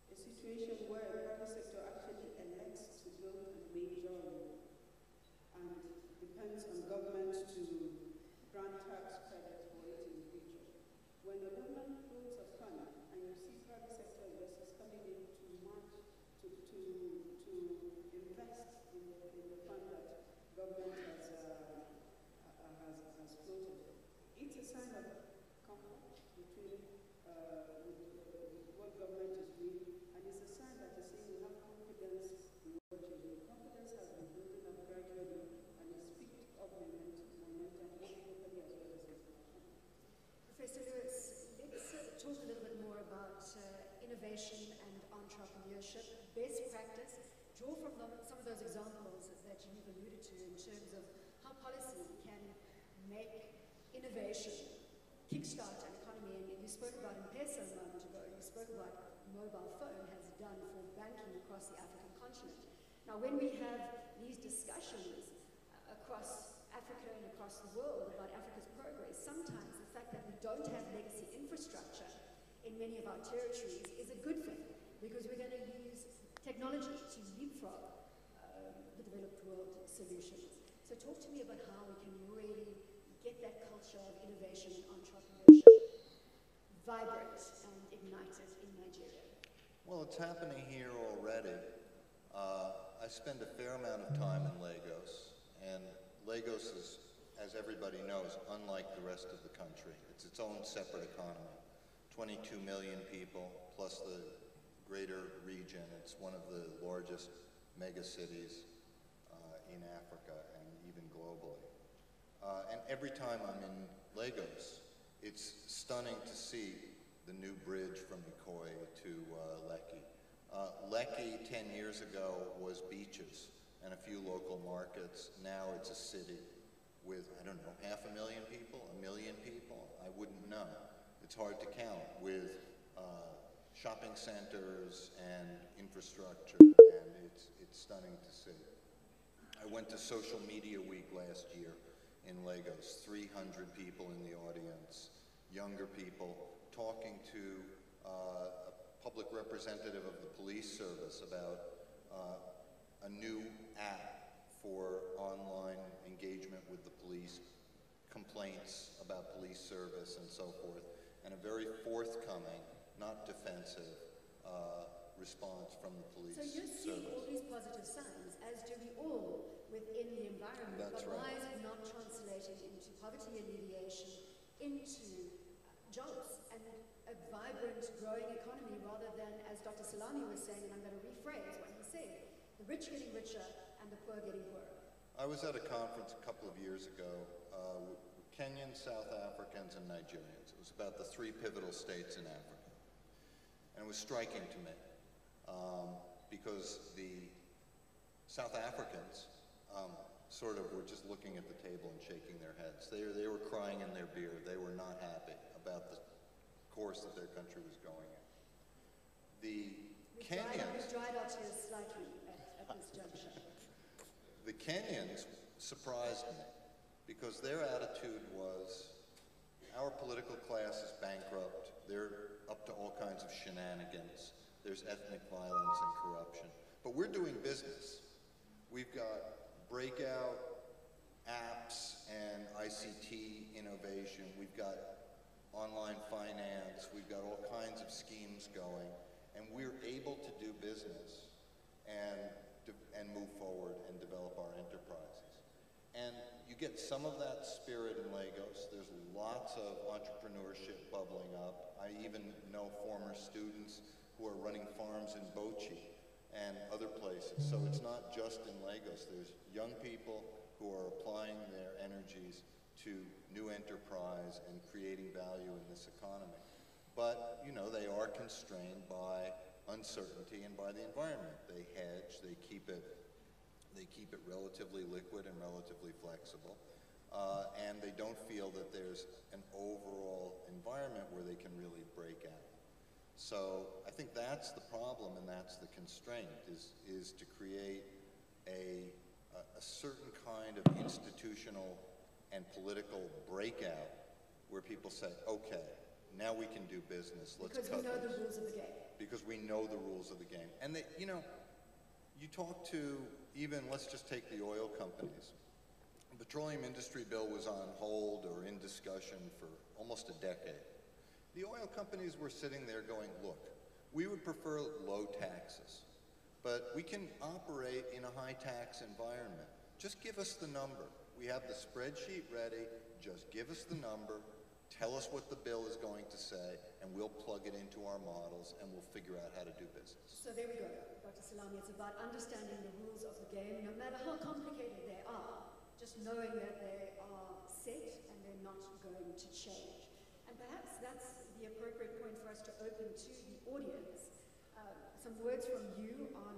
a situation where the private sector actually elects to build a major road and depends on government to grant tax credits for it in the future, when the government builds a fund and you see private sector investors coming in to invest in the fund that government has floated, it's a sign of comfort between what government is doing, and it's a sign that is saying we have confidence in what you're doing. Confidence has been building up gradually, and it's picked up momentum both locally as well as internationally. Professor Lewis, let's talk a little bit more about innovation and entrepreneurship, best practice. Draw from some of those examples that you've alluded to in terms of how policy can make innovation kickstart an economy. And you spoke about M-Pesa a moment ago. You spoke about what mobile phone has done for banking across the African continent. Now, when we have these discussions across Africa and across the world about Africa's progress, sometimes the fact that we don't have legacy infrastructure in many of our territories is a good thing, because we're going to use technology to leapfrog the developed world solutions. So talk to me about how we can really get that culture of innovation and entrepreneurship vibrant and ignited in Nigeria. Well, it's happening here already. I spend a fair amount of time in Lagos, and Lagos is, as everybody knows, unlike the rest of the country. It's its own separate economy. 22 million people, plus the greater region. It's one of the largest megacities in Africa and even globally. And every time I'm in Lagos, it's stunning to see the new bridge from Ikoyi to Lekki. Lekki 10 years ago was beaches and a few local markets. Now it's a city with, I don't know, 500,000 people, 1 million people? I wouldn't know. It's hard to count, with shopping centers and infrastructure, and it's stunning to see. I went to Social Media Week last year in Lagos, 300 people in the audience, younger people, talking to a public representative of the police service about a new app for online engagement with the police, complaints about police service and so forth, and a very forthcoming, not defensive, response from the police service. So you're seeing all these positive signs, as do we all within the environment. That's but right. why is it not translating into poverty alleviation, into jobs and a vibrant, growing economy, rather than, as Dr. Salami was saying, and I'm going to rephrase what he said, the rich getting richer and the poor getting poorer? I was at a conference a couple of years ago with Kenyans, South Africans, and Nigerians. It was about the 3 pivotal states in Africa. And it was striking to me because the South Africans sort of were just looking at the table and shaking their heads. They were crying in their beer. They were not happy about the course that their country was going in. The Kenyans... We've dried our tears slightly at this juncture. The Kenyans surprised me because their attitude was, our political class is bankrupt. They're up to all kinds of shenanigans. There's ethnic violence and corruption. But we're doing business. We've got breakout apps and ICT innovation. We've got online finance. We've got all kinds of schemes going. And we're able to do business and move forward and develop our enterprises. And you get some of that spirit in Lagos. There's lots of entrepreneurship bubbling up. I even know former students who are running farms in Bochi and other places. So it's not just in Lagos. There's young people who are applying their energies to new enterprise and creating value in this economy. But, you know, they are constrained by uncertainty and by the environment. They hedge, they keep it relatively liquid and relatively flexible, and they don't feel that there's an overall environment where they can really break out. So I think that's the problem, and that's the constraint, is to create a certain kind of institutional and political breakout where people say, okay, now we can do business. Let's because cut we know this. the rules of the game. Because we know the rules of the game. And they, you know, you talk to even, let's just take the oil companies. The petroleum industry bill was on hold or in discussion for almost a decade. The oil companies were sitting there going, look, we would prefer low taxes, but we can operate in a high tax environment. Just give us the number. We have the spreadsheet ready. Just give us the number. Tell us what the bill is going to say, and we'll plug it into our models, and we'll figure out how to do business. So there we go, Dr. Salami. It's about understanding the rules of the game, no matter how complicated they are, just knowing that they are set and they're not going to change. And perhaps that's the appropriate point for us to open to the audience. Some words from you on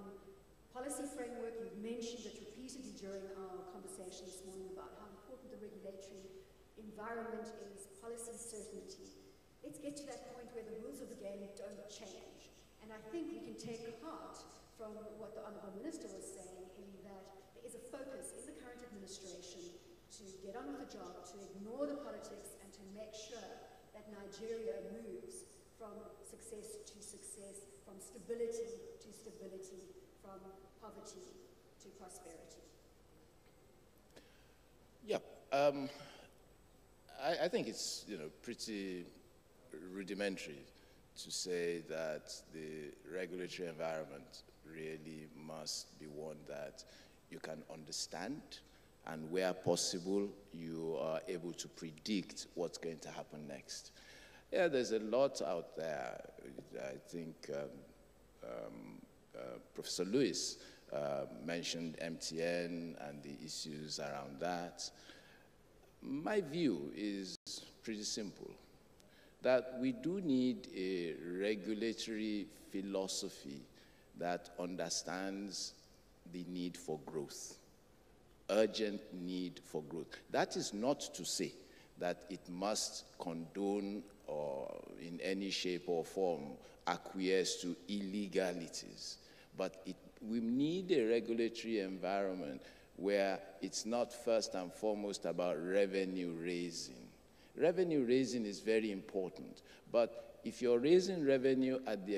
policy framework. You've mentioned it repeatedly during our conversation this morning about how important the regulatory environment is, policy certainty. Let's get to that point where the rules of the game don't change. And I think we can take heart from what the Honourable Minister was saying, in that there is a focus in the current administration to get on with the job, to ignore the politics, and to make sure that Nigeria moves from success to success, from stability to stability, from poverty to prosperity. Yeah. I think it's, you know, pretty rudimentary to say that the regulatory environment really must be one that you can understand, and where possible, you are able to predict what's going to happen next. Yeah, there's a lot out there. I think Professor Lewis mentioned MTN and the issues around that. My view is pretty simple, that we do need a regulatory philosophy that understands the need for growth, urgent need for growth. That is not to say that it must condone or in any shape or form acquiesce to illegalities, but we need a regulatory environment where it's not first and foremost about revenue raising. Revenue raising is very important, but if you're raising revenue at the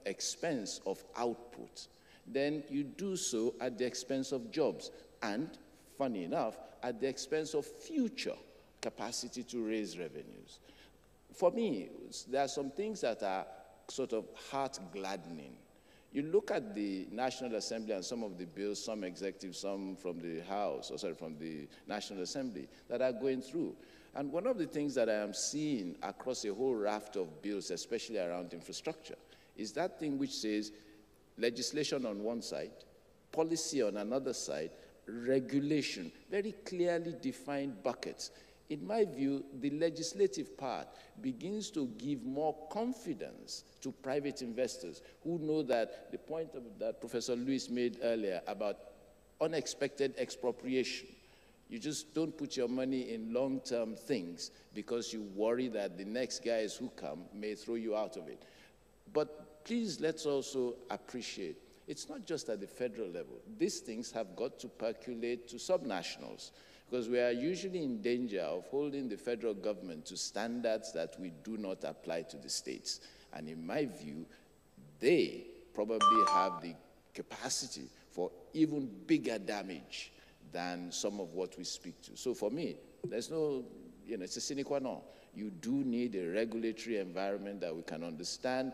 expense of output, then you do so at the expense of jobs and, funny enough, at the expense of future capacity to raise revenues. For me, there are some things that are sort of heart-gladdening. You look at the National Assembly and some of the bills, some executives, some from the House, or sorry, from the National Assembly, that are going through. And one of the things that I am seeing across a whole raft of bills, especially around infrastructure, is that thing which says legislation on one side, policy on another side, regulation, very clearly defined buckets. In my view, the legislative part begins to give more confidence to private investors who know that the point that Professor Lewis made earlier about unexpected expropriation. You just don't put your money in long-term things because you worry that the next guys who come may throw you out of it. But please, let's also appreciate, it's not just at the federal level. These things have got to percolate to subnationals, because we are usually in danger of holding the federal government to standards that we do not apply to the states. And in my view, they probably have the capacity for even bigger damage than some of what we speak to. So for me, there's no, it's a sine qua non. You do need a regulatory environment that we can understand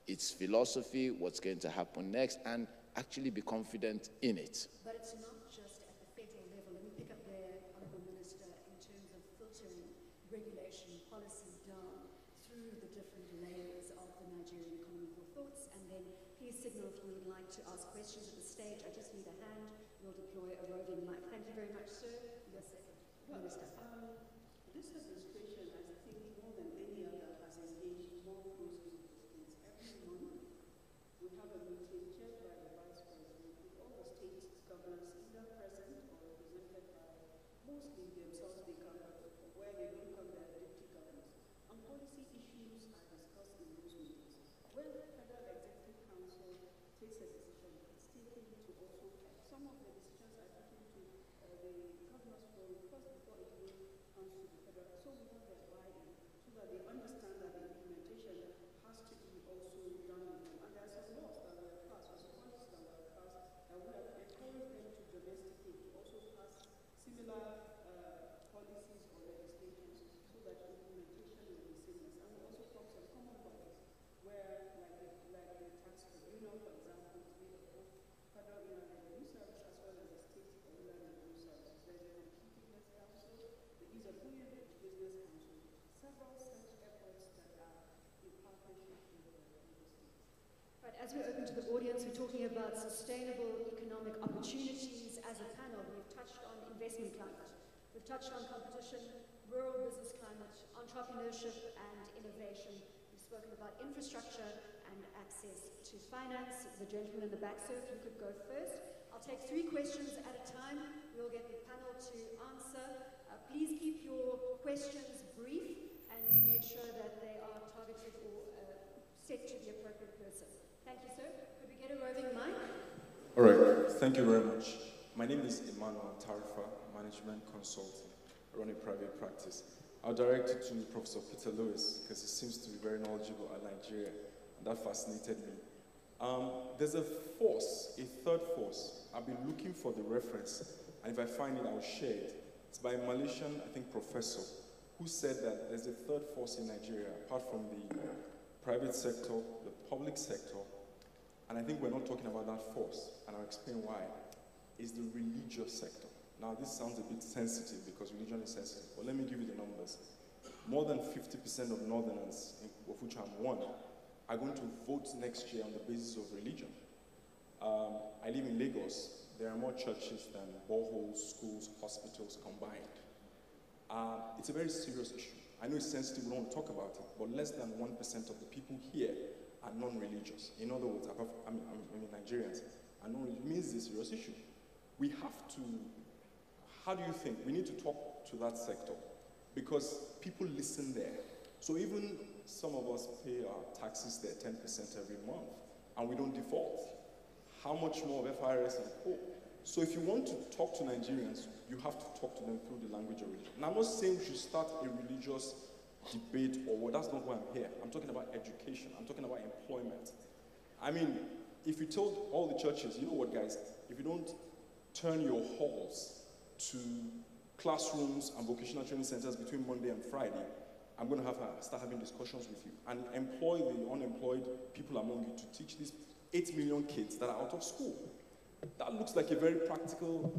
its philosophy, what's going to happen next, and actually be confident in it. But it's not just at the federal level. Let me pick up there, Honourable Minister, in terms of filtering regulation policy down through the different layers of the Nigerian economy. Your thoughts, and then please signal if you would like to ask questions at the stage. I just need a hand. We'll deploy a roving mic. Thank you very much, sir. Your second, Minister. This administration, I think, more than any other, has engaged more closely with the states. Every month, we have a meeting chaired by the Vice President with all the state governors, either present or represented by, mostly themselves, they come, where they don't come, their deputy governors. And policy issues are discussed in those meetings. When the Federal Executive Council takes a decision, it's taken to also, some of the decisions are taken to the governor's forum first before it really comes to the federal. So we want their buy-in so that they understand that the implementation has to be also done with them. And there are some laws that were passed, or some policies that were passed that would have encouraged them to domesticate, to also pass similar policies or legislations so that implementation will be seamless. And we also talk some common bodies where, like the Transcorp, for example, is made of both federal revenue service as well as the state revenue services. There's a competitiveness council, the ease of doing business council, several such efforts that are in partnership with the states. Right, as we open to the audience, we're talking about sustainable economic opportunities. As a panel, we've touched on investment climate. We've touched on competition, rural business climate, entrepreneurship and innovation. We've spoken about infrastructure and access to finance. The gentleman in the back, sir, if you could go first. I'll take 3 questions at a time. We'll get the panel to answer. Please keep your questions brief and make sure that they are targeted or set to the appropriate person. Thank you, sir. Could we get a roving mic? All right, thank you very much. My name is Emmanuel Tarifa, Management Consultant. I run a private practice. I'll direct it to Professor Peter Lewis because he seems to be very knowledgeable at Nigeria. And that fascinated me. There's a force, a third force. I've been looking for the reference, and if I find it, I'll share it. It's by a Malaysian, I think, professor, who said that there's a third force in Nigeria, apart from the private sector, the public sector, and I think we're not talking about that force, and I'll explain why, is the religious sector. Now, this sounds a bit sensitive because religion is sensitive, but let me give you the numbers. More than 50% of northerners, of which I'm one, are going to vote next year on the basis of religion. I live in Lagos. There are more churches than boreholes, schools, hospitals combined. It's a very serious issue. I know it's sensitive, we don't want to talk about it, but less than 1% of the people here are non-religious. In other words, Nigerians are non-religious. It means it's a serious issue. We have to, how do you think? We need to talk to that sector because people listen there. So even some of us pay our taxes there 10% every month and we don't default. How much more of FIRS and Co? So if you want to talk to Nigerians, you have to talk to them through the language of religion. Now, I'm not saying we should start a religious debate or what, that's not why I'm here. I'm talking about education. I'm talking about employment. I mean, if you told all the churches, you know what, guys, if you don't turn your halls to classrooms and vocational training centers between Monday and Friday, I'm going to start having discussions with you and employ the unemployed people among you to teach these 8 million kids that are out of school. That looks like a very practical,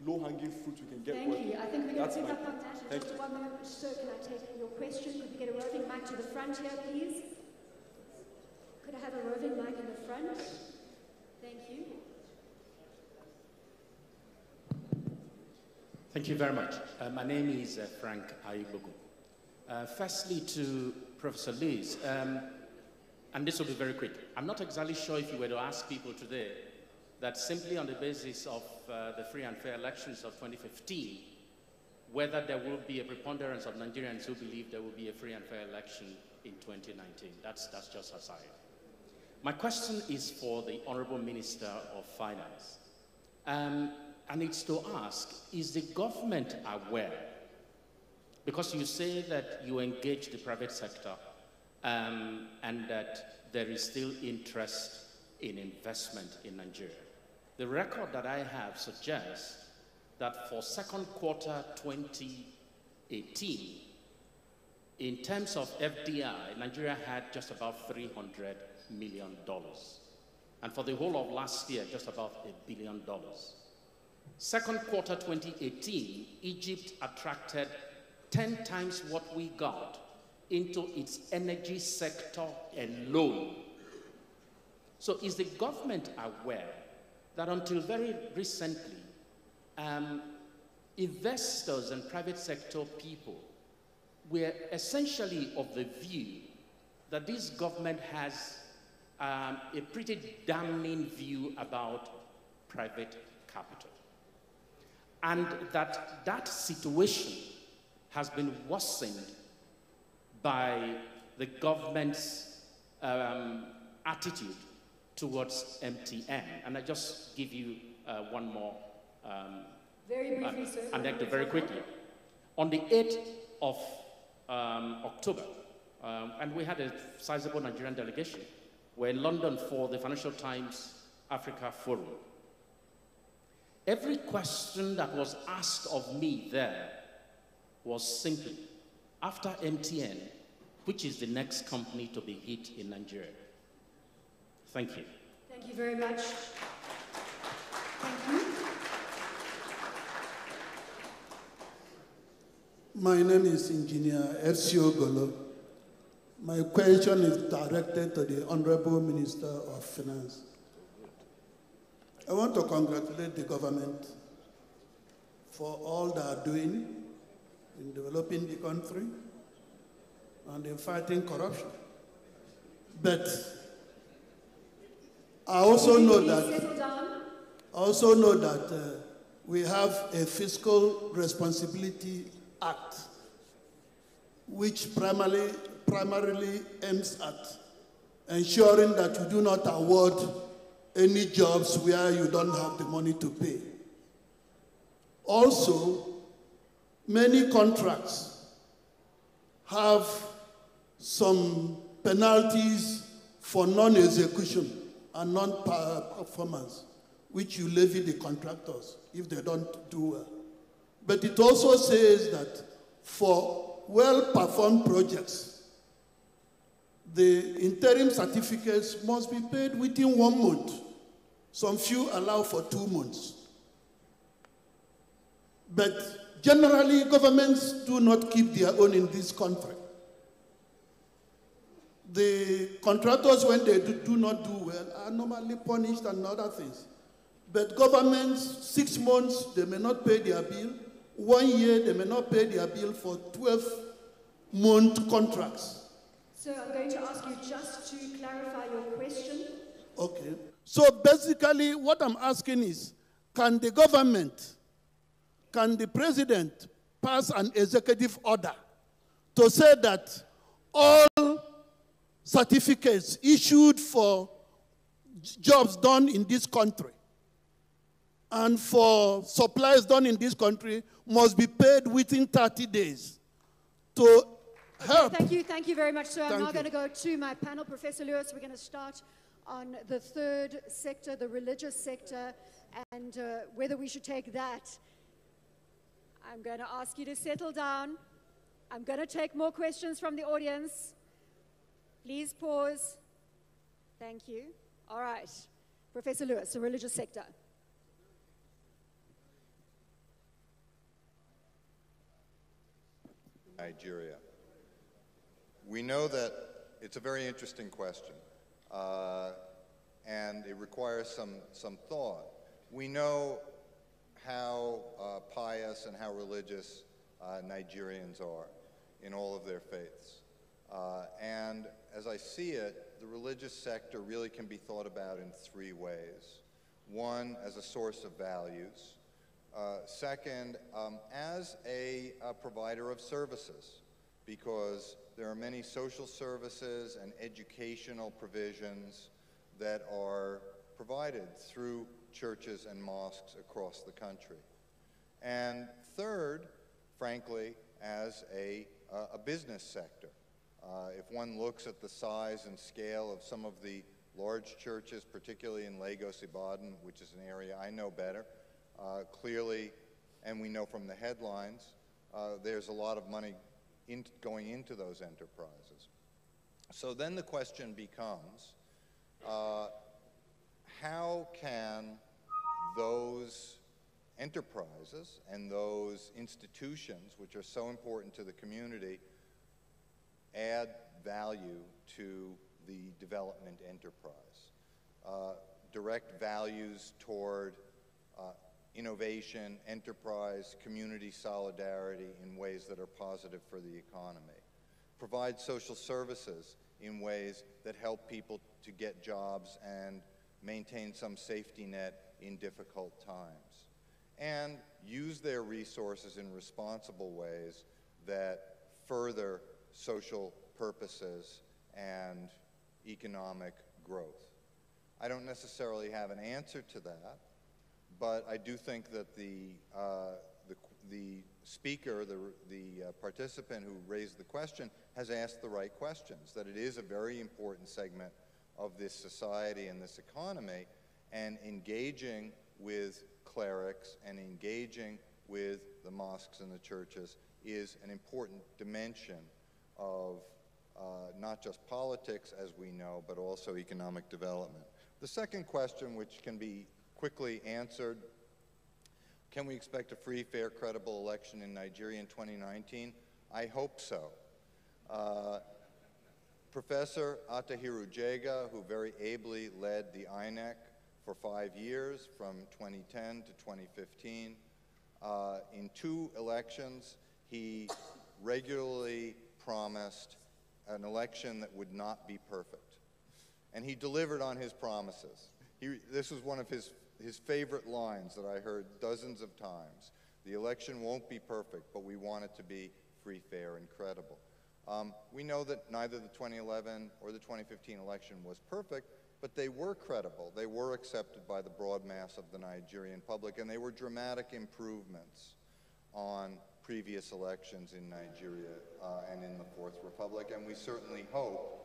low-hanging fruit we can get. Thank you. I think we're going to pick up on that in Thank just one moment. Sir, can I take your question? Could we get a roving mic to the front here, please? Could I have a roving mic in the front? Thank you. Thank you very much. My name is Frank Aibogu. Firstly, to Professor Lewis, and this will be very quick. I'm not exactly sure if you were to ask people today that simply on the basis of the free and fair elections of 2015, whether there will be a preponderance of Nigerians who believe there will be a free and fair election in 2019. That's just aside. My question is for the Honorable Minister of Finance. And it's to ask, is the government aware, because you say that you engage the private sector and that there is still interest in investment in Nigeria. The record that I have suggests that for second quarter 2018, in terms of FDI, Nigeria had just about $300 million. And for the whole of last year, just about $1 billion. Second quarter 2018, Egypt attracted 10 times what we got into its energy sector alone. So is the government aware that until very recently, investors and private sector people were essentially of the view that this government has a pretty damning view about private capital, and that situation has been worsened by the government's attitude towards MTN. And I just give you one more very briefly, sir. anecdote very quickly. On the 8th of October, and we had a sizable Nigerian delegation. We're in London for the Financial Times Africa Forum. Every question that was asked of me there was simply, after MTN, which is the next company to be hit in Nigeria? Thank you. Thank you very much. Thank you. My name is Engineer Ezio Golo. My question is directed to the Honorable Minister of Finance. I want to congratulate the government for all they are doing in developing the country and in fighting corruption. But I also know that we have a Fiscal Responsibility Act, which primarily aims at ensuring that you do not award any jobs where you don't have the money to pay. Also, many contracts have some penalties for non-execution and non-performance, which you levy the contractors if they don't do well. But it also says that for well-performed projects, the interim certificates must be paid within 1 month. Some few allow for 2 months. But generally, governments do not keep their own in this country. The contractors, when they do not do well, are normally punished and other things. But governments, 6 months, they may not pay their bill. 1 year, they may not pay their bill for 12-month contracts. So I'm going to ask you just to clarify your question. Okay. So basically, what I'm asking is, can the government, can the president pass an executive order to say that all certificates issued for jobs done in this country and for supplies done in this country must be paid within 30 days to help? Thank you very much, sir. I'm now going to go to my panel. Professor Lewis, we're going to start on the third sector, the religious sector, and whether we should take that. I'm going to ask you to settle down. I'm going to take more questions from the audience. Please pause. Thank you. All right. Professor Lewis, the religious sector. Nigeria. We know that it's a very interesting question, and it requires some thought. We know how pious and how religious Nigerians are in all of their faiths. And as I see it, the religious sector really can be thought about in 3 ways. One, as a source of values. Second, as a provider of services, because there are many social services and educational provisions that are provided through churches and mosques across the country. And third, frankly, as a business sector. If one looks at the size and scale of some of the large churches, particularly in Lagos, Ibadan, which is an area I know better, clearly, and we know from the headlines, there's a lot of money going into those enterprises. So then the question becomes, how can those enterprises and those institutions, which are so important to the community, add value to the development enterprise? Direct values toward innovation, enterprise, community solidarity in ways that are positive for the economy. Provide social services in ways that help people to get jobs and maintain some safety net in difficult times. And use their resources in responsible ways that further social purposes and economic growth. I don't necessarily have an answer to that, but I do think that the speaker, the participant who raised the question, has asked the right questions, that it is a very important segment of this society and this economy, and engaging with clerics and engaging with the mosques and the churches is an important dimension of not just politics, as we know, but also economic development. The second question, which can be quickly answered, can we expect a free, fair, credible election in Nigeria in 2019? I hope so. Professor Atahiru Jega, who very ably led the INEC for 5 years, from 2010 to 2015, in 2 elections, he regularly promised an election that would not be perfect. And he delivered on his promises. This was one of his favorite lines that I heard dozens of times. The election won't be perfect, but we want it to be free, fair, and credible. We know that neither the 2011 or the 2015 election was perfect, but they were credible. They were accepted by the broad mass of the Nigerian public, and they were dramatic improvements on previous elections in Nigeria and in the Fourth Republic. And we certainly hope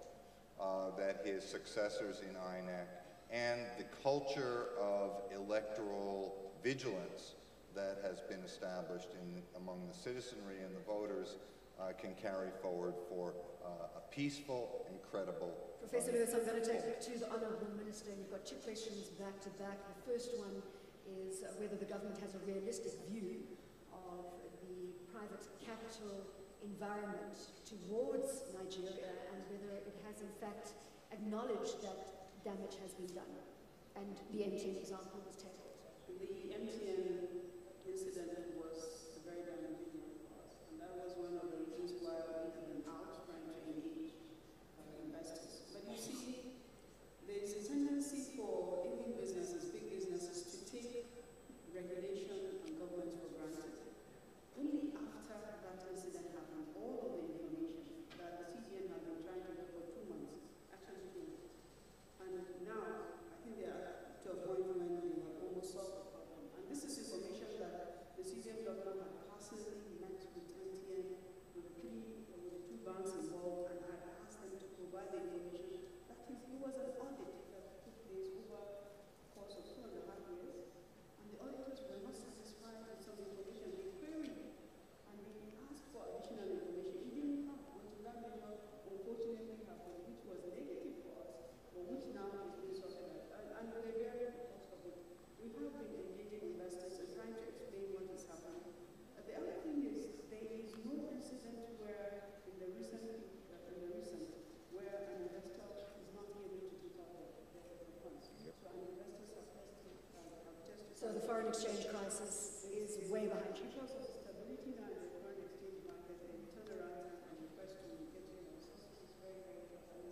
that his successors in INEC and the culture of electoral vigilance that has been established among the citizenry and the voters can carry forward for a peaceful and credible. Professor Lewis, I'm going to take you to the Honourable Minister. You've got 2 questions back to back. The first one is whether the government has a realistic view of the private capital environment towards Nigeria and whether it has in fact acknowledge that damage has been done. And the MTN example was tabled. The MTN incident was a very damaging one for us, and that was one of the reasons why we have been out trying to engage investors. But you see, there's a tendency for even businesses, big businesses, to take regulation and government for granted. Only after that incident happened, all of the information that the CBN had been trying to get for 2 months actually came. And now, I think they are to a point when they have almost solved the problem. And this is information that the CBN governor had personally met with MTN, with the two banks involved, and had asked them to provide the information. That is, it was an audit that took place over a course of 2.5 years, and the auditors were not satisfied with some information. They queried and they asked for additional information. It didn't come until that measure unfortunately happened, which was negative for us, but which now is being sorted out. And we're very because of it. We have been engaging investors and trying to explain what is happening. The other thing is there is no incident where in the recent where an investor is not able to pick up the funds. So our investors have tested. So the foreign exchange crisis is way behind you. Because of the stability now in the foreign exchange market, the turnaround and request to get sources is very, very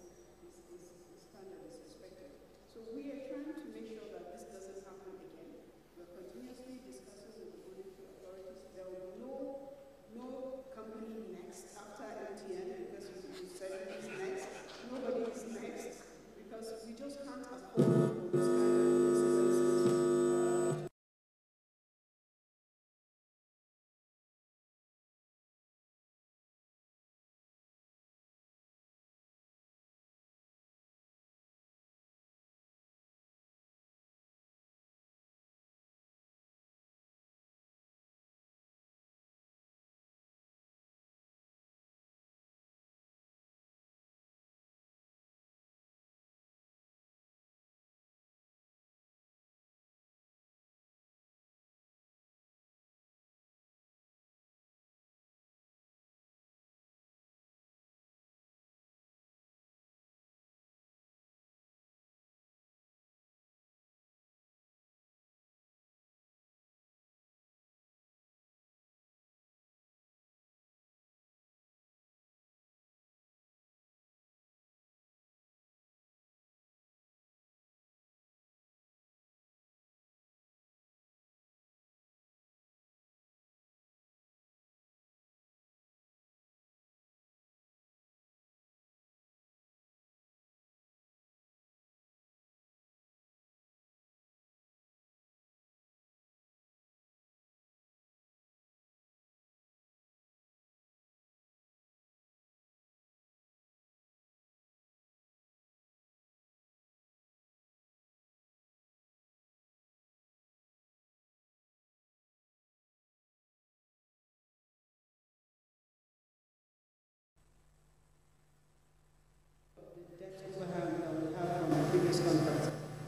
standard, is expected. So we are trying to make sure that this doesn't happen again. We're continuously discussing with the monetary authorities. There will be no company next after MTN, because you said who's next. Nobody is next, because we just can't afford this kind of incidences.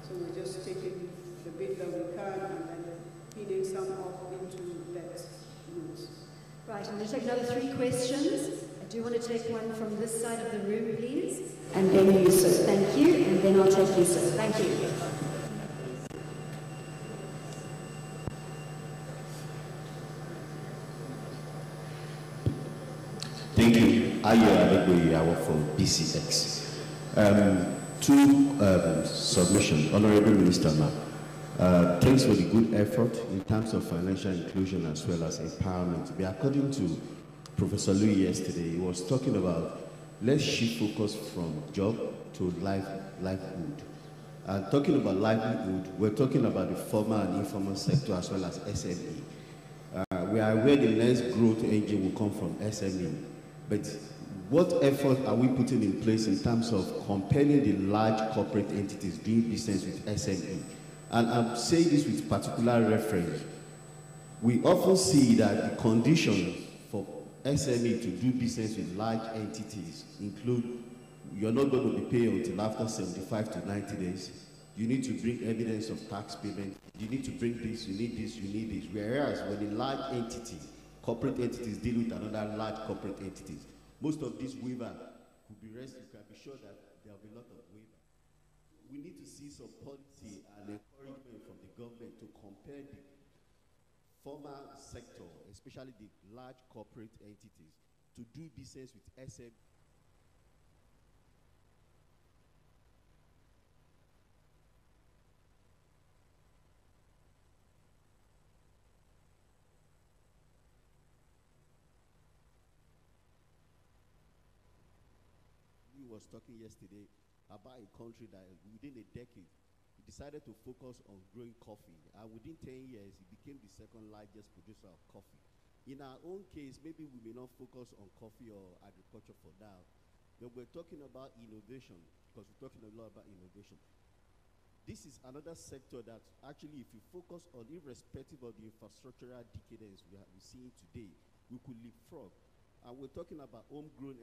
So we're just taking the bit that we can and then feeding some off into that route. Right, I'm going to take another 3 questions. I do want to take one from this side of the room, please. And then Yusuf, thank you. And then I'll take Yusuf. Thank you. Thank you. I work for BCX. 2 submissions. Honorable Minister, thanks for the good effort in terms of financial inclusion as well as empowerment. According to Professor Louis yesterday, he was talking about let's shift focus from job to livelihood. And talking about livelihood, we're talking about the formal and informal sector as well as SME. We are aware the next growth engine will come from SME, but what effort are we putting in place in terms of compelling the large corporate entities doing business with SME? And I'm saying this with particular reference. We often see that the conditions for SME to do business with large entities include you're not going to be paying until after 75 to 90 days. You need to bring evidence of tax payment. You need to bring this, you need this, you need this. Whereas when a large entity, corporate entities deal with another large corporate entities, most of these waiver could be rested. You can be sure that there will be a lot of waiver. We need to see some policy and encouragement from the government to compare the formal sector, especially the large corporate entities, to do business with SM. He was talking yesterday about a country that within a decade decided to focus on growing coffee, and within 10 years it became the second largest producer of coffee. In our own case, maybe we may not focus on coffee or agriculture for now, but we're talking about innovation, because we're talking a lot about innovation. This is another sector that actually, if you focus on, irrespective of the infrastructural decadence we're seeing today, we could leapfrog. And we're talking about homegrown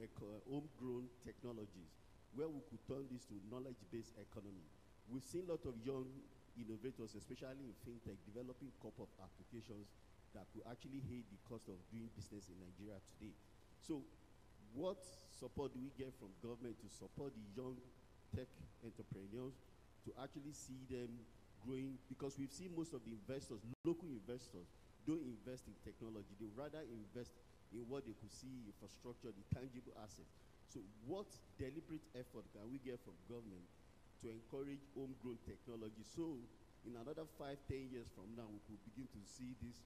technologies, where we could turn this to knowledge-based economy. We've seen a lot of young innovators, especially in fintech, developing couple of applications that could actually aid the cost of doing business in Nigeria today. So what support do we get from government to support the young tech entrepreneurs to actually see them growing? Because we've seen most of the investors, local investors, don't invest in technology. They rather invest in what they could see, infrastructure, the tangible assets. So what deliberate effort can we get from government to encourage homegrown technology, so in another 5-10 years from now, we could begin to see this,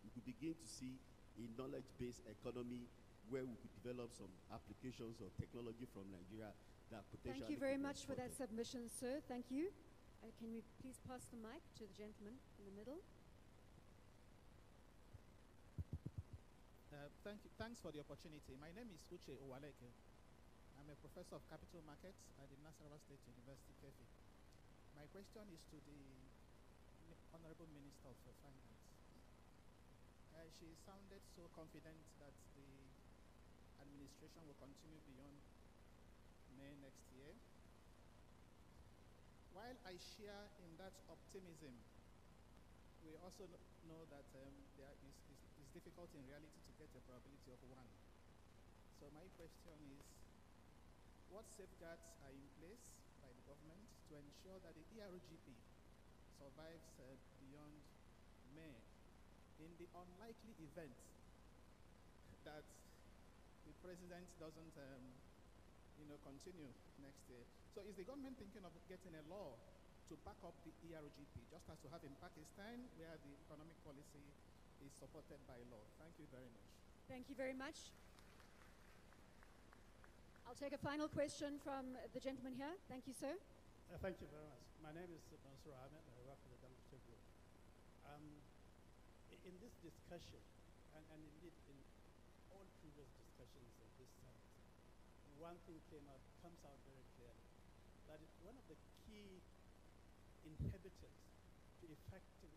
we could begin to see a knowledge-based economy where we could develop some applications or technology from Nigeria that potentially. Thank you very much for that submission, sir. Thank you. Can we please pass the mic to the gentleman in the middle? Thank you. Thanks for the opportunity. My name is Uche Owaleke. I'm a professor of capital markets at the Nasarawa State University, Kefi. My question is to the Honorable Minister of Finance. She sounded so confident that the administration will continue beyond May next year. While I share in that optimism, we also know that it's difficult in reality to get a probability of 1. So my question is, what safeguards are in place by the government to ensure that the ERGP survives beyond May in the unlikely event that the president doesn't continue next year? So is the government thinking of getting a law to back up the ERGP, just as to have in Pakistan, where the economic policy is supported by law? Thank you very much. Thank you very much. I'll take a final question from the gentleman here. Thank you, sir. Thank you very much. My name is Mansour Ahmed. I work for the Democratic Group. In this discussion, and indeed in all previous discussions of this summit, one thing comes out very clearly, that one of the key inhibitors to effective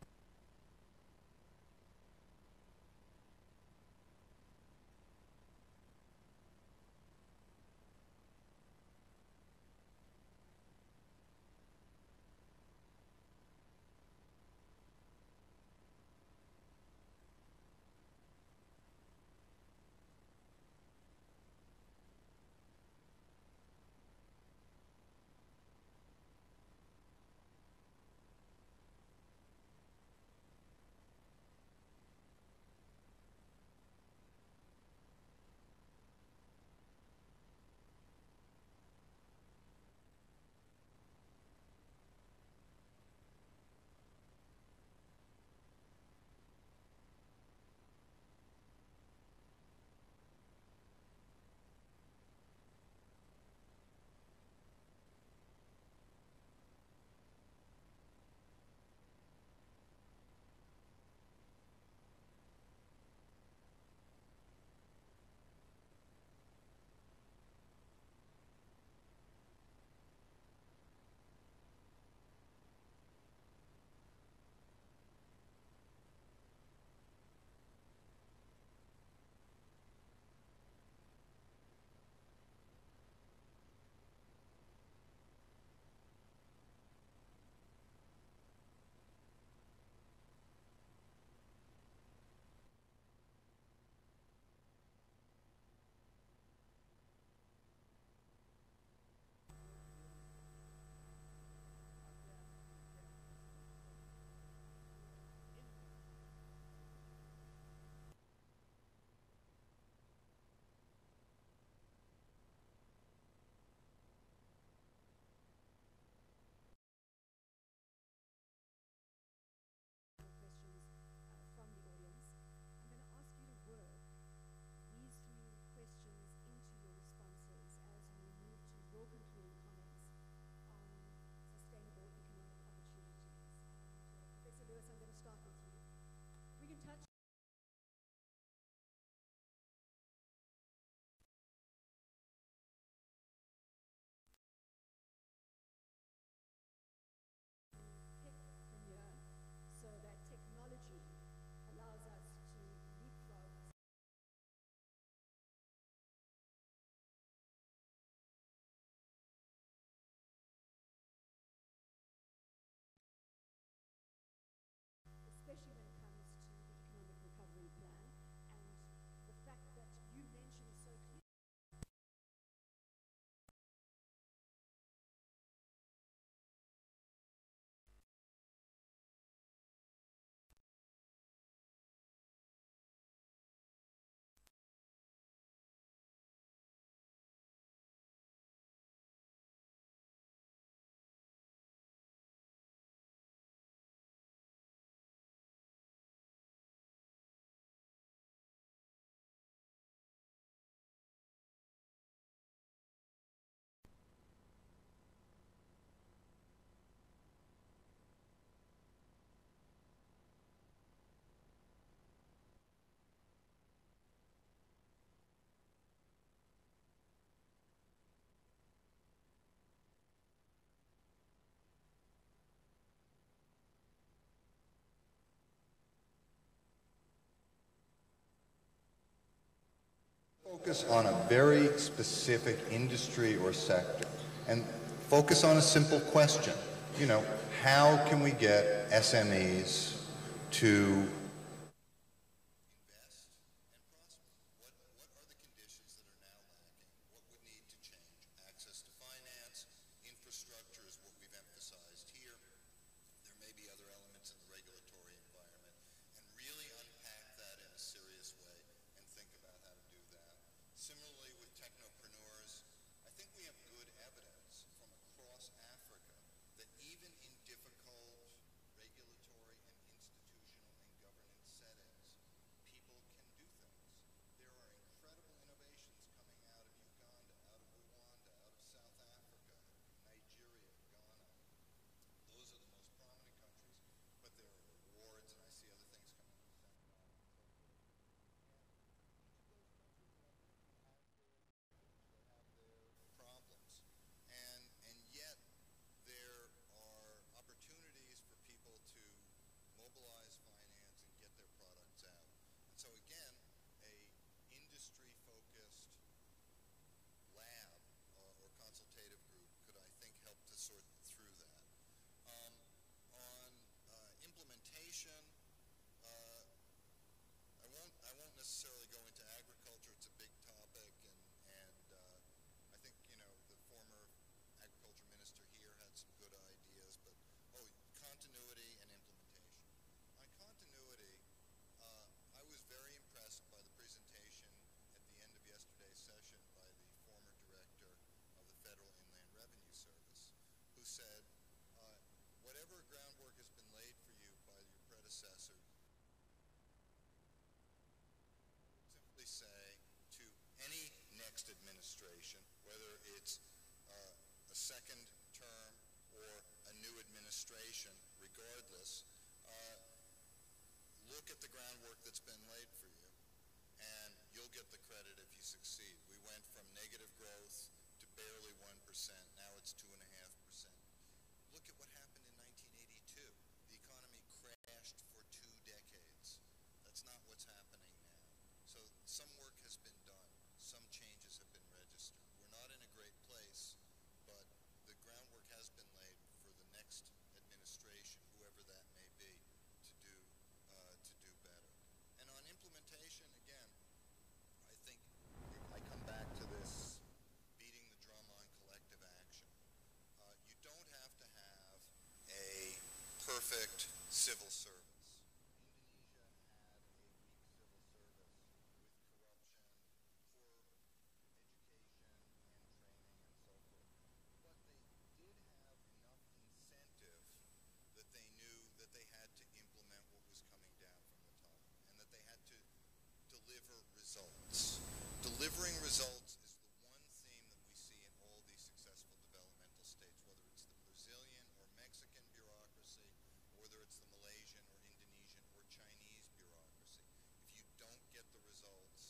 Focus on a very specific industry or sector and focus on a simple question. You know, how can we get SMEs to invest and prosper? What are the conditions that are now lacking? What would need to change? Access to finance, infrastructure is what we've emphasized here. There may be other elements in the regulatory environment, and really unpack that in a serious way and think about how to do that. Similarly with technopreneurs, I think we have good evidence from across Africa that even in difficult regulatory and institutional and governance settings, people can do things. There are incredible innovations coming out of Uganda, out of Rwanda, out of South Africa, Nigeria, Ghana. Those are the most prominent countries, but there are awards, and I see other things coming from Senegal and so forth. They have their problems, and yet there are opportunities for people to mobilize finance and get their products out. And so again, a industry-focused lab or consultative group could, I think, help to sort through that. On implementation, I won't necessarily go into agriculture. It's a big topic, and I think, you know, the former agriculture minister here had some good ideas, but continuity and implementation. On continuity, I was very impressed by the presentation at the end of yesterday's session by the former director of the Federal Inland Revenue Service, who said, whatever groundwork has been laid for you by your predecessor, simply say to any next administration, whether it's a second term or a new administration, regardless, look at the groundwork that's been laid for you, and you'll get the credit if you succeed. We went from negative growth to barely 1%. Now it's 2.5%. Look at what happened in 1982. The economy crashed for 2 decades. That's not what's happening now. So some work has been done. Some changes have been registered. We're not in a great place, but the groundwork has been laid for the next administration, whoever that may be, to do better. And on implementation, again, I think I come back to this beating the drum on collective action. You don't have to have a perfect civil service. Indonesia had a weak civil service with corruption, poor education and training and so forth. But they did have enough incentive that they knew that they had to implement what was coming down from the top, and that they had to deliver results. Delivering results is the one theme that we see in all these successful developmental states, whether it's the Brazilian or Mexican bureaucracy, or whether it's the Malaysian or Indonesian or Chinese bureaucracy. If you don't get the results,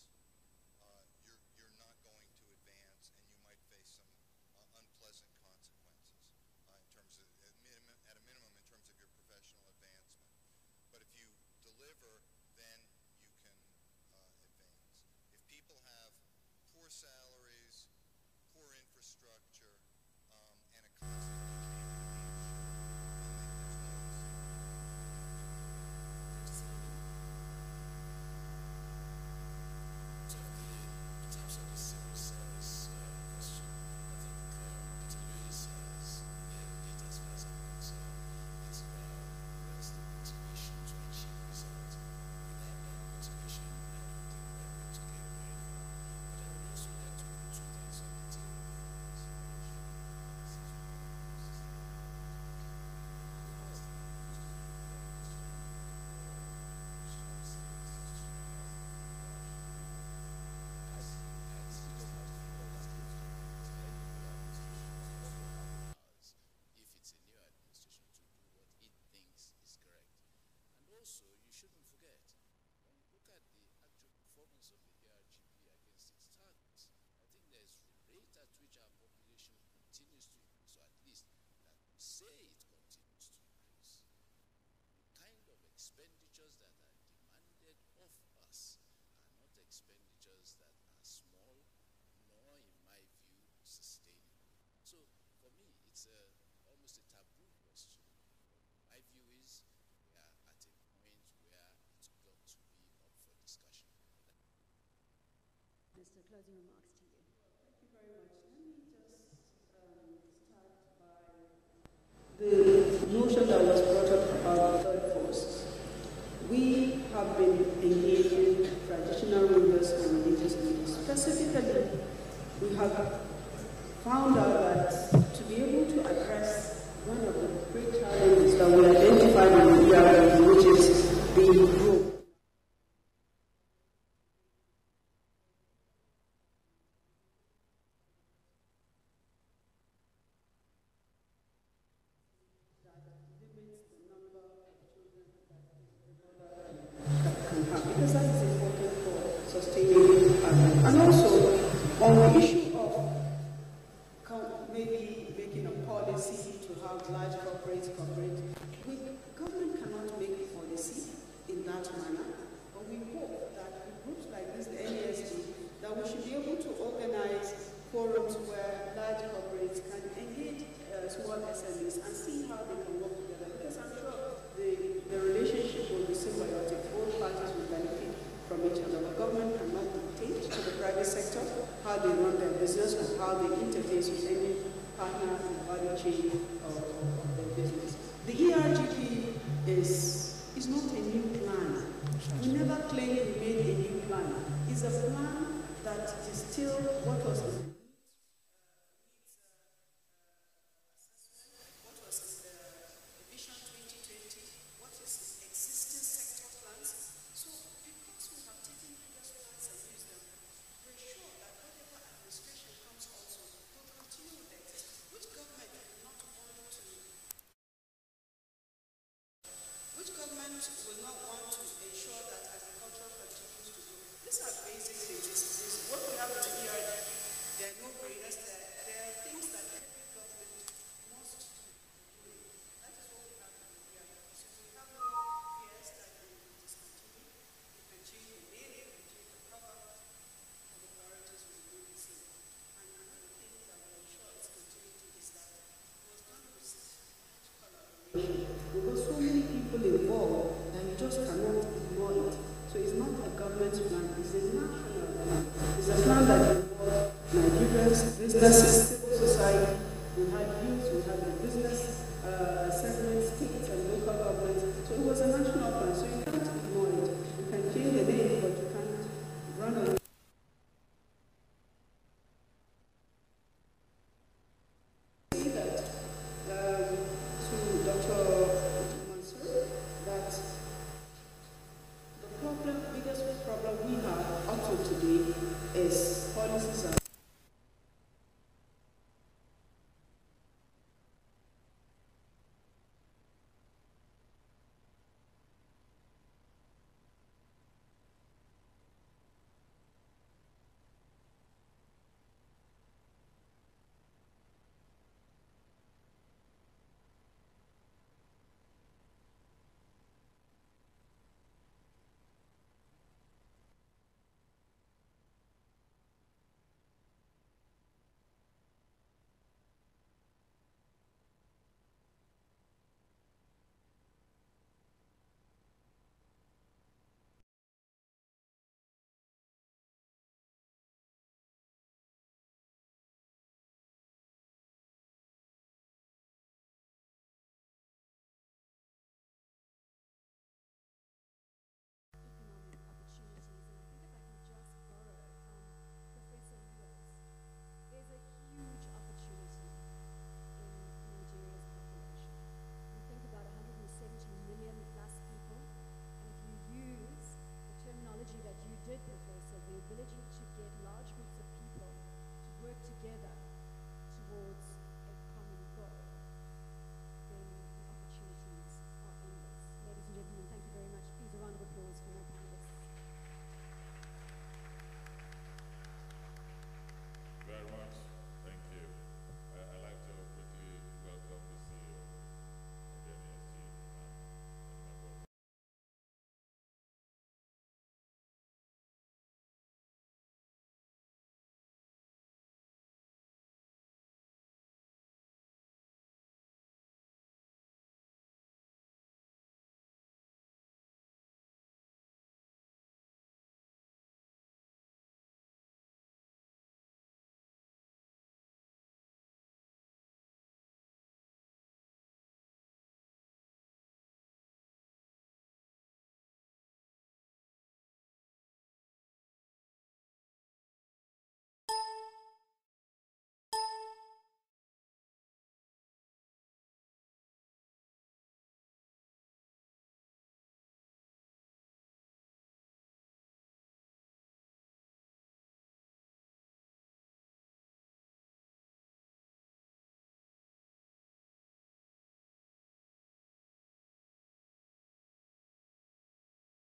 you're not going to advance, and you might face some unpleasant consequences in terms of, at a minimum, in terms of your professional advancement. But if you deliver, then you can advance. If people have poor salaries, poor infrastructure, and a constantly Minister, closing remarks to you. Thank you very much. Let me just start by the notion that was brought up about the third force. We have been engaging traditional rulers and religious leaders. Specifically, we have found out that to be able to address one of the great challenges that we identified in the ERA, which is the growth. Because that is important for sustaining and also on the issue of maybe making a policy to have large corporates cooperate. Government cannot make a policy in that manner, but we hope that with groups like this, the NESD, that we should be able to organize forums where large corporates can engage small SMEs and see how they can work together. Because I'm sure the relationship will be symbiotic. Both parties will benefit from each other. The government cannot dictate to the private sector how they run their business or how they interface with any partner in the value chain of their business. The ERGP is not a new plan. We never claimed we made a new plan. It's a plan that is still what was will not want to ensure that agriculture continues to grow. These are basic things. What we have in the ERG, there are no barriers there. There are things that every government must do. That is what we have in the ERG. So we have no fears that we will discontinue. We can change the name, we can change the cover, and the priorities will remain the same. And another thing that will ensure its continuity is that it was done with collaboration. Because so many people involved that you just cannot ignore it. So it's not a government plan, it's a national plan. It's a plan that involves Nigerians, businesses,